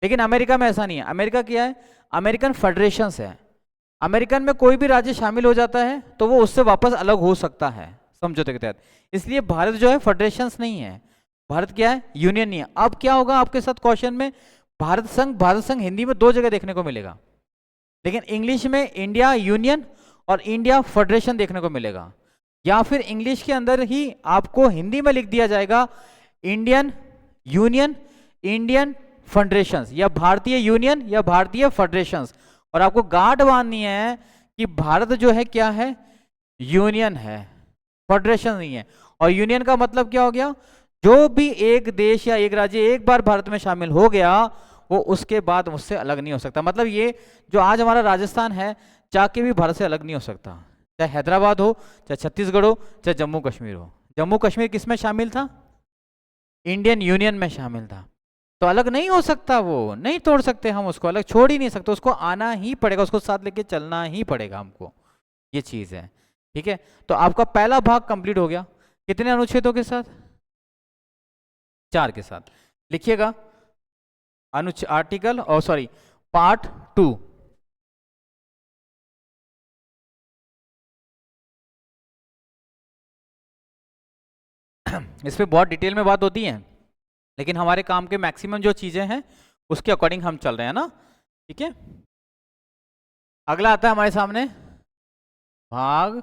लेकिन अमेरिका में ऐसा नहीं है। अमेरिका क्या है? अमेरिकन फेडरेशंस है। अमेरिकन में कोई भी राज्य शामिल हो जाता है तो वो उससे वापस अलग हो सकता है, समझौते के तहत। इसलिए भारत जो है फेडरेशंस नहीं है, भारत क्या है, यूनियन नहीं है। अब क्या होगा आपके साथ क्वेश्चन में, भारत संघ हिंदी में दो जगह देखने को मिलेगा, लेकिन इंग्लिश में इंडिया यूनियन और इंडिया फेडरेशन देखने को मिलेगा। या फिर इंग्लिश के अंदर ही आपको हिंदी में लिख दिया जाएगा इंडियन यूनियन, इंडियन फेडरेशंस, या भारतीय यूनियन या भारतीय फेडरेशंस। और आपको गांठ बांधनी है कि भारत जो है क्या है, यूनियन है, फेडरेशन नहीं है। और यूनियन का मतलब क्या हो गया, जो भी एक देश या एक राज्य एक बार भारत में शामिल हो गया वो उसके बाद मुझसे अलग नहीं हो सकता। मतलब ये जो आज हमारा राजस्थान है जाके भी भारत से अलग नहीं हो सकता, चाहे हैदराबाद हो, चाहे छत्तीसगढ़ हो, चाहे जम्मू कश्मीर हो। जम्मू कश्मीर किस में शामिल था, इंडियन यूनियन में शामिल था, तो अलग नहीं हो सकता, वो नहीं तोड़ सकते हम उसको, अलग छोड़ ही नहीं सकते, उसको आना ही पड़ेगा, उसको साथ लेके चलना ही पड़ेगा हमको, ये चीज है। ठीक है, तो आपका पहला भाग कंप्लीट हो गया, कितने अनुच्छेदों के साथ, 4 के साथ। लिखिएगा आर्टिकल और सॉरी पार्ट 2। इस पे बहुत डिटेल में बात होती है, लेकिन हमारे काम के मैक्सिमम जो चीजें हैं उसके अकॉर्डिंग हम चल रहे हैं ना। ठीक है, अगला आता है हमारे सामने भाग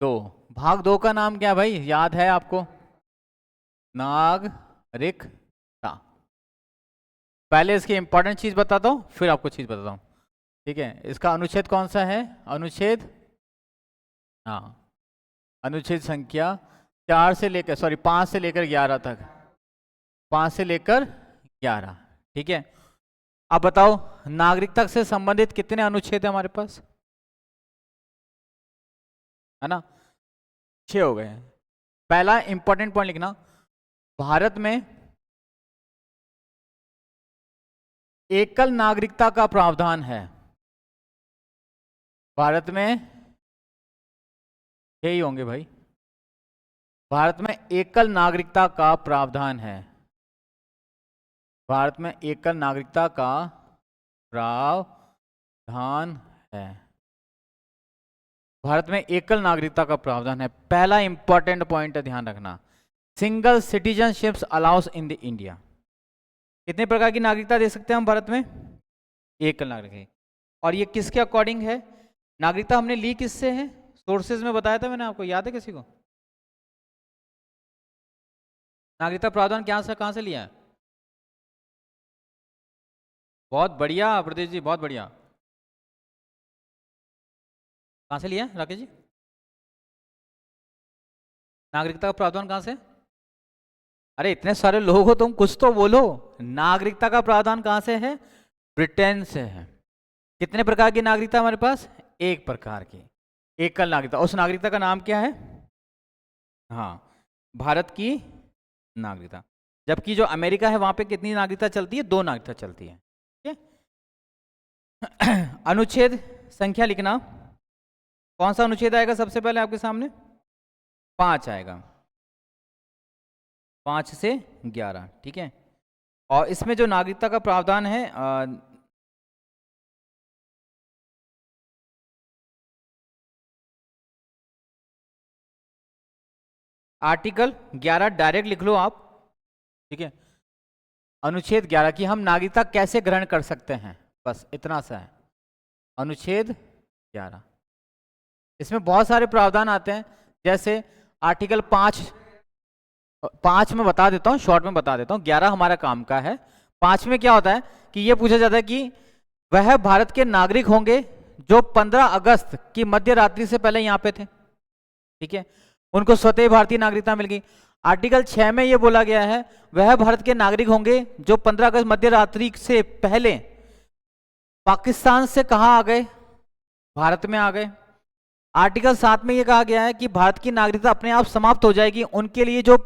2। भाग 2 का नाम क्या भाई, याद है आपको, नागरिकता। पहले इसकी इंपॉर्टेंट चीज बताता हूं फिर आपको चीज बताता हूं। ठीक है, इसका अनुच्छेद कौन सा है, अनुच्छेद, हाँ, अनुच्छेद संख्या 4 से लेकर 5 से लेकर 11 तक, 5 से लेकर 11। ठीक है, अब बताओ नागरिकता से संबंधित कितने अनुच्छेद है हमारे पास, है ना, 6 हो गए। पहला इंपॉर्टेंट पॉइंट लिखना, भारत में एकल नागरिकता का प्रावधान है। भारत में यही होंगे भाई, भारत में एकल नागरिकता का प्रावधान है, भारत में एकल नागरिकता का प्रावधान है, भारत में एकल नागरिकता का प्रावधान है। पहला इंपॉर्टेंट पॉइंट है, ध्यान रखना, single citizenships allows in the India. कितने प्रकार की नागरिकता दे सकते हैं हम भारत में, एकल नागरिक। और ये किसके अकॉर्डिंग है, नागरिकता हमने ली किससे है, सोर्सेज में बताया था मैंने आपको, याद है किसी को, नागरिकता प्रावधान कहां से लिया है, बहुत बढ़िया प्रदेश जी, बहुत बढ़िया, कहां से लिया है राकेश जी, नागरिकता का प्रावधान कहां से, अरे इतने सारे लोग हो तुम कुछ तो बोलो, नागरिकता का प्रावधान कहां से है, ब्रिटेन से है। कितने प्रकार की नागरिकता हमारे पास, एक प्रकार की एकल नागरिकता, उस नागरिकता का नाम क्या है, हाँ, भारत की नागरिकता। जबकि जो अमेरिका है वहां पे कितनी नागरिकता चलती है, 2 नागरिकता चलती है। ठीक है, अनुच्छेद संख्या लिखना, कौन सा अनुच्छेद आएगा सबसे पहले आपके सामने, 5 आएगा, 5 से 11। ठीक है, और इसमें जो नागरिकता का प्रावधान है आर्टिकल 11 डायरेक्ट लिख लो आप। ठीक है, अनुच्छेद 11 की हम नागरिकता कैसे ग्रहण कर सकते हैं, बस इतना सा है, अनुच्छेद 11। इसमें बहुत सारे प्रावधान आते हैं, जैसे आर्टिकल 5 में बता देता हूँ, शॉर्ट में बता देता हूँ, 11 हमारा काम का है। 5 में क्या होता है कि ये पूछा जाता है कि वह भारत के नागरिक होंगे जो 15 अगस्त की मध्य रात्रि से पहले यहाँ पे थे। ठीक है, उनको स्वतः भारतीय नागरिकता मिल गई। आर्टिकल 6 में ये बोला गया है वह भारत के नागरिक होंगे जो 15 अगस्त मध्य रात्रि से पहले पाकिस्तान से कहाँ आ गए, भारत में आ गए। आर्टिकल 7 में यह कहा गया है कि भारत की नागरिकता अपने आप समाप्त हो जाएगी उनके लिए जो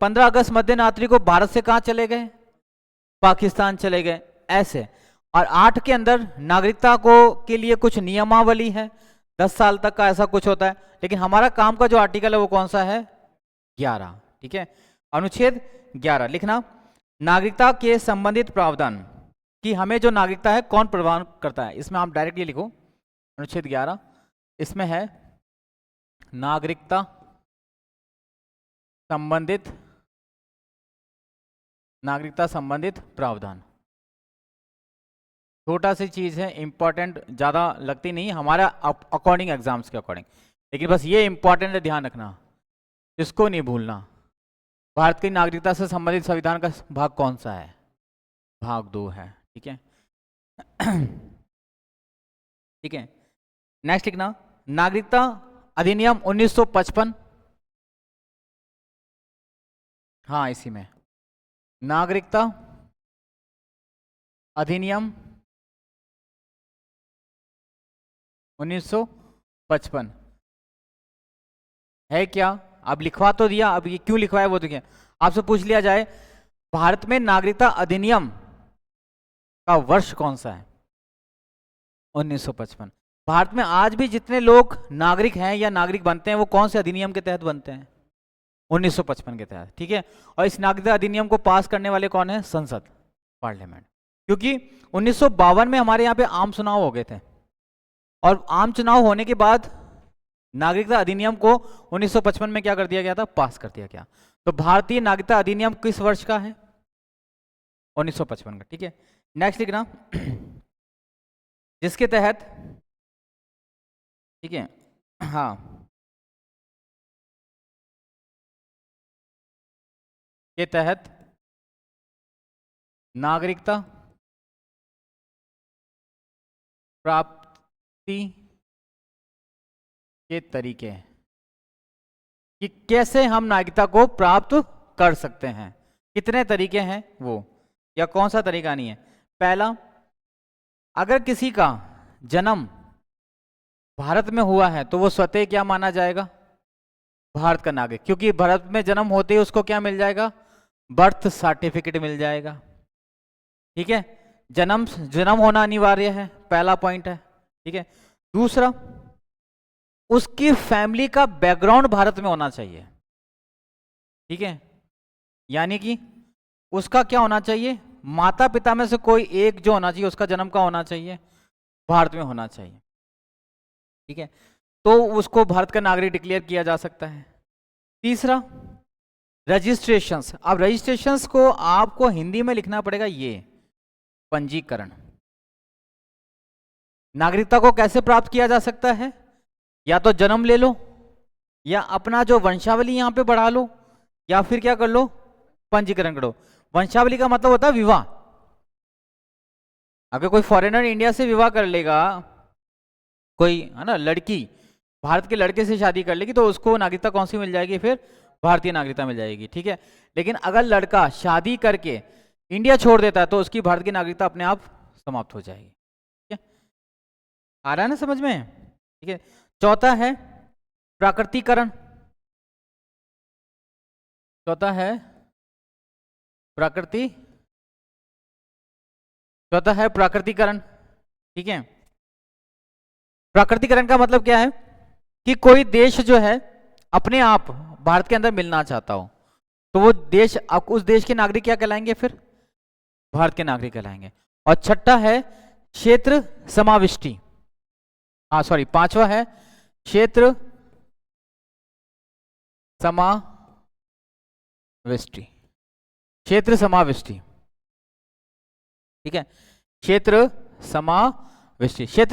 15 अगस्त मध्य रात्रि को भारत से कहाँ चले गए, पाकिस्तान चले गए, ऐसे। और 8 के अंदर नागरिकता को के लिए कुछ नियमावली है, 10 साल तक का ऐसा कुछ होता है। लेकिन हमारा काम का जो आर्टिकल है वो कौन सा है, 11। ठीक है, अनुच्छेद 11 लिखना, नागरिकता के संबंधित प्रावधान कि हमें जो नागरिकता है कौन प्रदान करता है। इसमें आप डायरेक्ट ये लिखो, अनुच्छेद 11, इसमें है नागरिकता संबंधित नागरिकता संबंधित प्रावधान। छोटा सी चीज है, इंपॉर्टेंट, ज्यादा लगती नहीं हमारा अकॉर्डिंग एग्जाम्स के अकॉर्डिंग, लेकिन बस ये इंपॉर्टेंट है, ध्यान रखना, इसको नहीं भूलना। भारत की नागरिकता से संबंधित संविधान का भाग कौन सा है? भाग 2 है, ठीक है। ठीक है, नेक्स्ट लिखना, नागरिकता अधिनियम 1955। हाँ, इसी में नागरिकता अधिनियम 1955 है क्या? अब लिखवा तो दिया, अब ये क्यों लिखवाया वो देखिए। आपसे पूछ लिया जाए भारत में नागरिकता अधिनियम का वर्ष कौन सा है? 1955। भारत में आज भी जितने लोग नागरिक हैं या नागरिक बनते हैं वो कौन से अधिनियम के तहत बनते हैं? 1955 के तहत, ठीक है। और इस नागरिकता अधिनियम को पास करने वाले कौन है? संसद, पार्लियामेंट। क्योंकि 1952 में हमारे यहाँ पे आम चुनाव हो गए थे, और आम चुनाव होने के बाद नागरिकता अधिनियम को 1955 में क्या कर दिया गया था? पास कर दिया गया। तो भारतीय नागरिकता अधिनियम किस वर्ष का है? 1955 का, ठीक है। नेक्स्ट लिखना, जिसके तहत, ठीक है, हाँ, के तहत नागरिकता प्राप्ति के तरीके, कि कैसे हम नागरिकता को प्राप्त कर सकते हैं, कितने तरीके हैं वो, या कौन सा तरीका नहीं है। पहला, अगर किसी का जन्म भारत में हुआ है तो वो स्वतः क्या माना जाएगा? भारत का नागरिक, क्योंकि भारत में जन्म होते ही उसको क्या मिल जाएगा? बर्थ सर्टिफिकेट मिल जाएगा, ठीक है। जन्म होना अनिवार्य है, पहला पॉइंट है, ठीक है। दूसरा, उसकी फैमिली का बैकग्राउंड भारत में होना चाहिए, ठीक है। यानी कि उसका क्या होना चाहिए? माता पिता में से कोई एक जो होना चाहिए, उसका जन्म का होना चाहिए, भारत में होना चाहिए, ठीक है। तो उसको भारत का नागरिक डिक्लेयर किया जा सकता है। तीसरा, रजिस्ट्रेशंस। अब रजिस्ट्रेशंस को आपको हिंदी में लिखना पड़ेगा, ये पंजीकरण। नागरिकता को कैसे प्राप्त किया जा सकता है? या तो जन्म ले लो, या अपना जो वंशावली यहां पे बढ़ा लो, या फिर क्या कर लो? पंजीकरण करो। वंशावली का मतलब होता है विवाह। अगर कोई फॉरेनर इंडिया से विवाह कर लेगा, कोई है ना लड़की भारत के लड़के से शादी कर लेगी, तो उसको नागरिकता कौन सी मिल जाएगी? फिर भारतीय नागरिकता मिल जाएगी, ठीक है। लेकिन अगर लड़का शादी करके इंडिया छोड़ देता है तो उसकी भारत की नागरिकता अपने आप समाप्त हो जाएगी, ठीक है। आ रहा है ना समझ में? ठीक है। चौथा है प्राकृतिकरण। चौथा है प्राकृतिकरण, ठीक है। प्राकृतिकरण का मतलब क्या है? कि कोई देश जो है अपने आप भारत के अंदर मिलना चाहता हो, तो वो देश, उस देश के नागरिक क्या कहलाएंगे? फिर भारत के नागरिक कहलाएंगे। और छठा है क्षेत्र समाविष्टि। पांचवा है क्षेत्र समाविष्टि। क्षेत्र समाविष्टि, ठीक है। क्षेत्र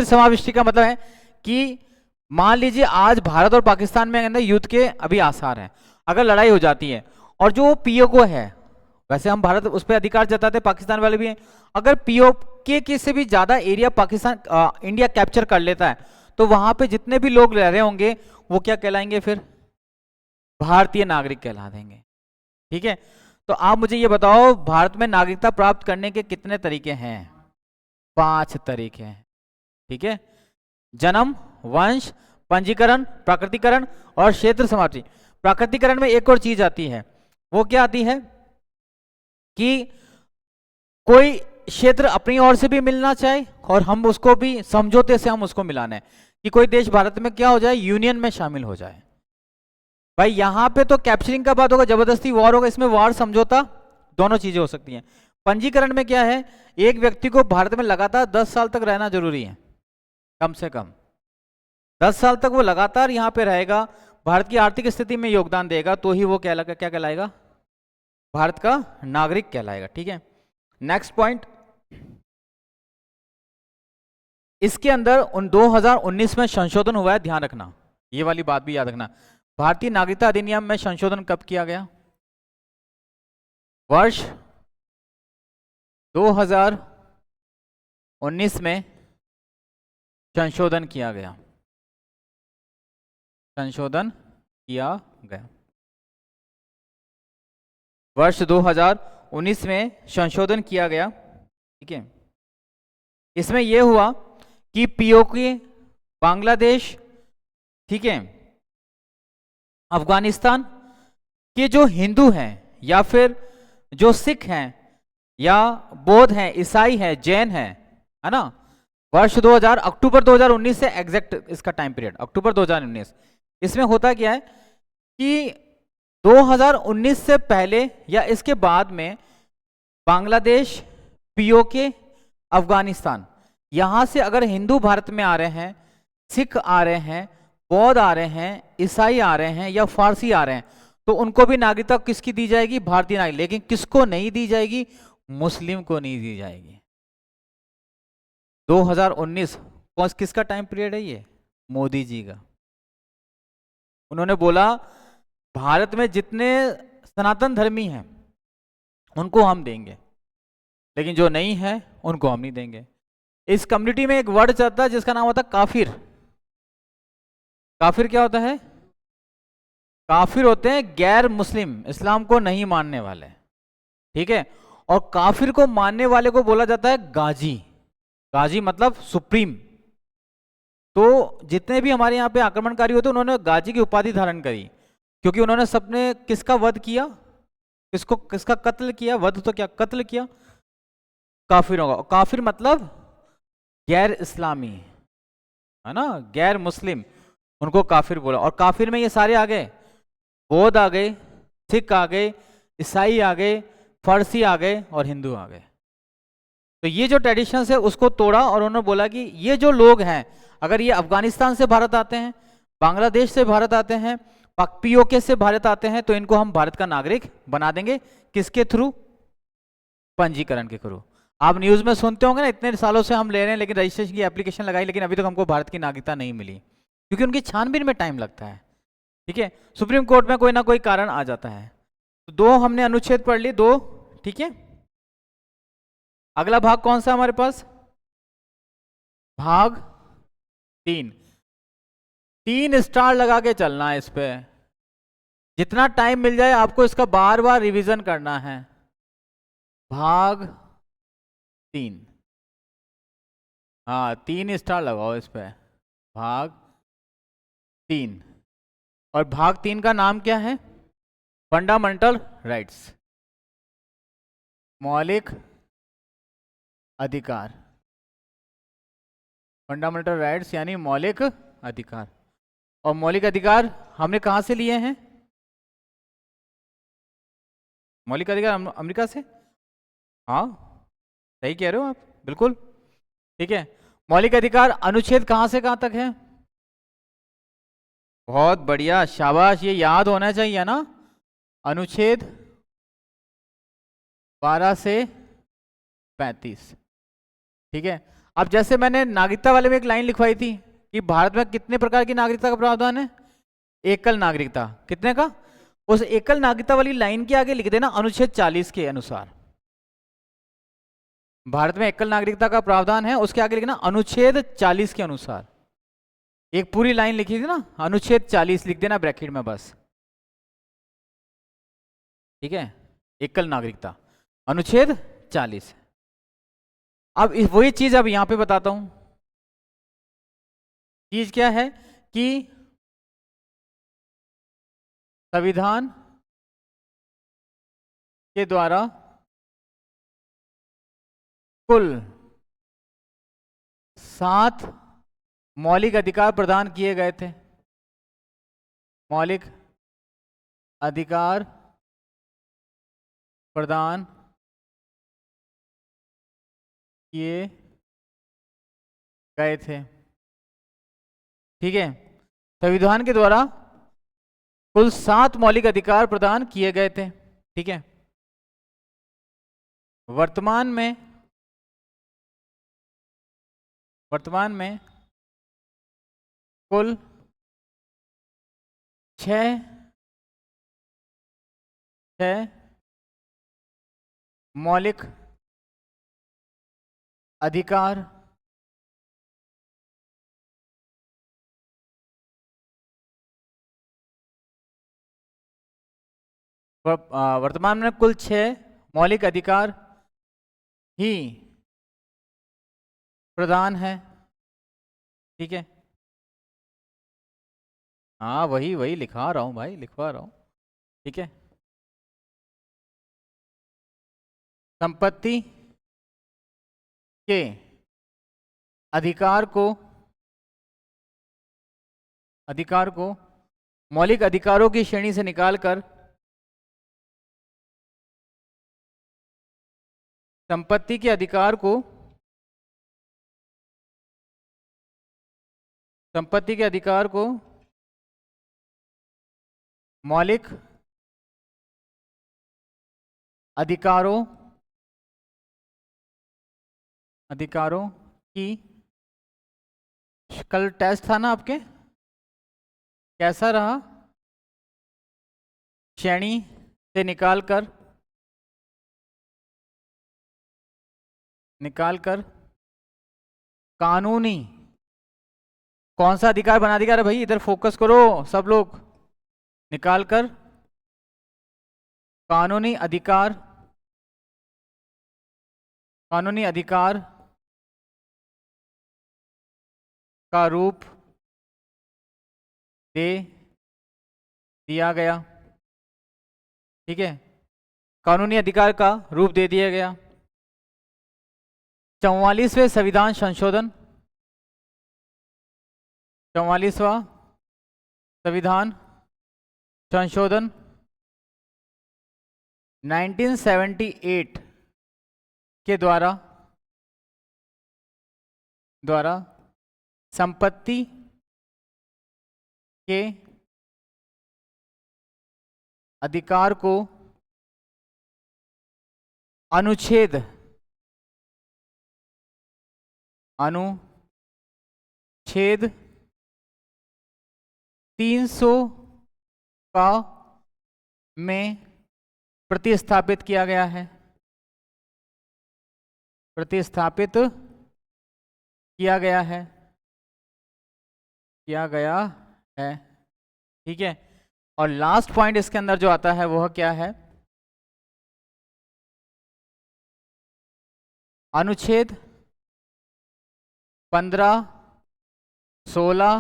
समाविष्टि का मतलब है कि मान लीजिए आज भारत और पाकिस्तान में अंदर युद्ध के अभी आसार हैं, अगर लड़ाई हो जाती है और जो पीओके है, वैसे हम भारत उस पर अधिकार जताते, पाकिस्तान वाले भी हैं, अगर पीओके के से भी ज्यादा एरिया इंडिया कैप्चर कर लेता है, तो वहां पे जितने भी लोग रह रहे होंगे वो क्या कहलाएंगे? फिर भारतीय नागरिक कहला देंगे, ठीक है। तो आप मुझे ये बताओ, भारत में नागरिकता प्राप्त करने के कितने तरीके हैं? 5 तरीके हैं, ठीक है। जन्म, वंश, पंजीकरण, प्राकृतिकरण और क्षेत्र समाप्ति। प्राकृतिकरण में एक और चीज आती है, वो क्या आती है? कि कोई क्षेत्र अपनी ओर से भी मिलना चाहे और हम उसको भी समझौते से हम उसको मिलाना है, कि कोई देश भारत में क्या हो जाए? यूनियन में शामिल हो जाए। भाई यहां पे तो कैप्चरिंग का बात होगा, जबरदस्ती वॉर होगा, इसमें वॉर समझौता दोनों चीजें हो सकती हैं। पंजीकरण में क्या है? एक व्यक्ति को भारत में लगातार 10 साल तक रहना जरूरी है, कम से कम 10 साल तक वो लगातार यहाँ पे रहेगा, भारत की आर्थिक स्थिति में योगदान देगा तो ही वो क्या कहलाएगा, भारत का नागरिक कहलाएगा। ठीक है, नेक्स्ट पॉइंट, इसके अंदर उन 2019 में संशोधन हुआ है, ध्यान रखना, ये वाली बात भी याद रखना। भारतीय नागरिकता अधिनियम में संशोधन कब किया गया? वर्ष 2019 में संशोधन किया गया, संशोधन किया गया, वर्ष 2019 में संशोधन किया गया। ठीक है, इसमें यह हुआ कि पीओके, बांग्लादेश, ठीक है, अफगानिस्तान के जो हिंदू हैं या फिर जो सिख हैं या बौद्ध हैं, ईसाई हैं, जैन हैं, है ना, वर्ष 2000 अक्टूबर 2019 से एग्जैक्ट इसका टाइम पीरियड अक्टूबर 2019, इसमें होता क्या है कि 2019 से पहले या इसके बाद में बांग्लादेश, पीओके, अफगानिस्तान, यहां से अगर हिंदू भारत में आ रहे हैं, सिख आ रहे हैं, बौद्ध आ रहे हैं, ईसाई आ रहे हैं या फारसी आ रहे हैं, तो उनको भी नागरिकता किसकी दी जाएगी? भारतीय नागरिक। लेकिन किसको नहीं दी जाएगी? मुस्लिम को नहीं दी जाएगी। 2019 किसका टाइम पीरियड है ये? मोदी जी का। उन्होंने बोला भारत में जितने सनातन धर्मी हैं उनको हम देंगे, लेकिन जो नहीं है उनको हम नहीं देंगे। इस कम्युनिटी में एक वर्ड चलता है जिसका नाम होता है काफिर। काफिर क्या होता है? काफिर होते हैं गैर मुस्लिम, इस्लाम को नहीं मानने वाले। ठीक है, और काफिर को मानने वाले को बोला जाता है गाजी। गाजी मतलब सुप्रीम। तो जितने भी हमारे यहाँ पे आक्रमणकारी होते उन्होंने गाजी की उपाधि धारण करी, क्योंकि उन्होंने सबने किसका वध किया? किसका कत्ल किया? वध तो क्या, कत्ल किया काफिरों का। काफिर मतलब गैर इस्लामी, है ना, गैर मुस्लिम, उनको काफिर बोला। और काफिर में ये सारे आ गए, बौद्ध आ गए, सिख आ गए, ईसाई आ गए, फारसी आ गए और हिंदू आ गए। तो ये जो ट्रेडिशंस है उसको तोड़ा और उन्होंने बोला कि ये जो लोग हैं, अगर ये अफगानिस्तान से भारत आते हैं, बांग्लादेश से भारत आते हैं, पीओके से भारत आते हैं, तो इनको हम भारत का नागरिक बना देंगे। किसके थ्रू? पंजीकरण के थ्रू। आप न्यूज में सुनते होंगे ना, इतने सालों से हम ले रहे हैं लेकिन रजिस्ट्रेशन की एप्लीकेशन लगाई, लेकिन अभी तक हमको भारत की नागरिकता नहीं मिली, क्योंकि उनकी छानबीन में टाइम लगता है। ठीक है, सुप्रीम कोर्ट में कोई ना कोई कारण आ जाता है। तो 2 हमने अनुच्छेद पढ़ ली, 2। ठीक है, अगला भाग कौन सा हमारे पास? भाग 3। 3 स्टार लगा के चलना है इस पे, जितना टाइम मिल जाए आपको इसका बार बार रिवीजन करना है। भाग 3, हाँ 3 स्टार लगाओ इस पे, भाग 3। और भाग 3 का नाम क्या है? फंडामेंटल राइट्स, मौलिक अधिकार। फंडामेंटल राइट्स यानी मौलिक अधिकार। और मौलिक अधिकार हमने कहां से लिए हैं? मौलिक अधिकार अमेरिका से। हाँ सही कह रहे हो आप, बिल्कुल ठीक है। मौलिक अधिकार अनुच्छेद कहां से कहां तक है? बहुत बढ़िया, शाबाश, ये याद होना चाहिए ना। अनुच्छेद 12 से 35। ठीक है, अब जैसे मैंने नागरिकता वाले में एक लाइन लिखवाई थी कि भारत में कितने प्रकार की नागरिकता का प्रावधान है? एकल नागरिकता। कितने का? उस एकल नागरिकता वाली लाइन के आगे लिख देना अनुच्छेद 40 के अनुसार। भारत में एकल नागरिकता का प्रावधान है, उसके आगे लिखना अनुच्छेद 40 के अनुसार। एक पूरी लाइन लिखी थी ना, अनुच्छेद 40 लिख देना ब्रैकेट में बस। ठीक है, एकल नागरिकता अनुच्छेद 40। अब वही चीज अब यहां पे बताता हूं। चीज क्या है कि संविधान के द्वारा कुल 7 मौलिक अधिकार प्रदान किए गए थे। मौलिक अधिकार प्रदान किए गए थे। ठीक है, संविधान के द्वारा कुल 7 मौलिक अधिकार प्रदान किए गए थे। ठीक है, वर्तमान में कुल 6 मौलिक अधिकार वर्तमान में कुल 6 मौलिक अधिकार ही प्रदान है। ठीक है, हाँ वही वही लिखवा रहा हूँ भाई, लिखवा रहा हूँ। ठीक है, संपत्ति के अधिकार को मौलिक अधिकारों की श्रेणी से निकालकर संपत्ति के अधिकार को मौलिक अधिकारों की, कल टेस्ट था ना आपके, कैसा रहा, श्रेणी से निकालकर कानूनी, कौन सा अधिकार बना दिया रे भाई, इधर फोकस करो सब लोग, निकालकर कानूनी अधिकार का रूप दे दिया गया। ठीक है, कानूनी अधिकार का रूप दे दिया गया। 44वें संविधान संशोधन, 44वां संविधान संशोधन 1978 के द्वारा संपत्ति के अधिकार को अनुच्छेद 300 का में प्रतिस्थापित किया गया है। ठीक है, और लास्ट पॉइंट इसके अंदर जो आता है वह क्या है, अनुच्छेद 15, 16,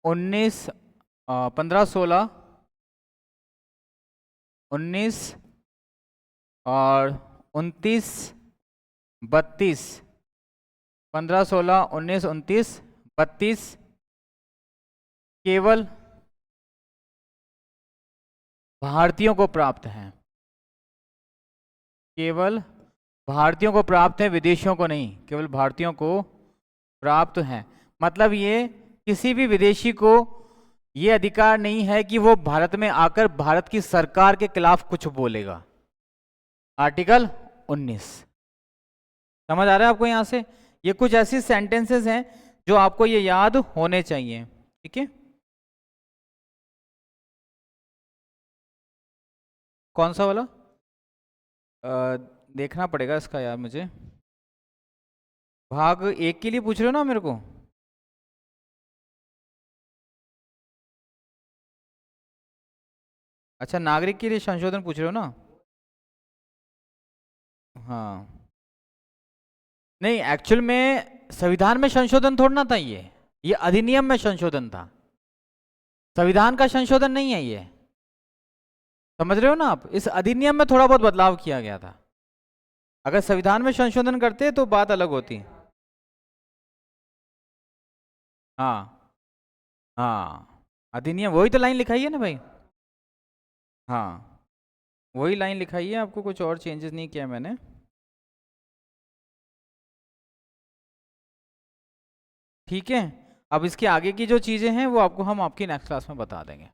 19, 15, 16, 19 और 29, 32, 15, 16, 19, 29, 32 केवल भारतीयों को प्राप्त हैं, विदेशियों को नहीं, केवल भारतीयों को प्राप्त हैं। मतलब ये किसी भी विदेशी को ये अधिकार नहीं है कि वो भारत में आकर भारत की सरकार के खिलाफ कुछ बोलेगा। आर्टिकल 19 समझ आ रहा है आपको? यहां से ये कुछ ऐसी सेंटेंसेस हैं जो आपको ये याद होने चाहिए। ठीक है, कौन सा वाला देखना पड़ेगा इसका यार मुझे। भाग 1 के लिए पूछ रहे हो ना मेरे को? अच्छा, नागरिक के लिए संशोधन पूछ रहे हो ना? हाँ, नहीं एक्चुअल में संविधान में संशोधन थोड़ा ना था, ये अधिनियम में संशोधन था, संविधान का संशोधन नहीं है ये। समझ रहे हो ना आप? इस अधिनियम में थोड़ा बहुत बदलाव किया गया था। अगर संविधान में संशोधन करते तो बात अलग होती। हाँ हाँ, अधिनियम वही तो लाइन लिखाई है ना भाई। हाँ वही लाइन लिखाई है, आपको कुछ और चेंजेस नहीं किया मैंने। ठीक है, अब इसके आगे की जो चीज़ें हैं वो आपको हम आपकी नेक्स्ट क्लास में बता देंगे।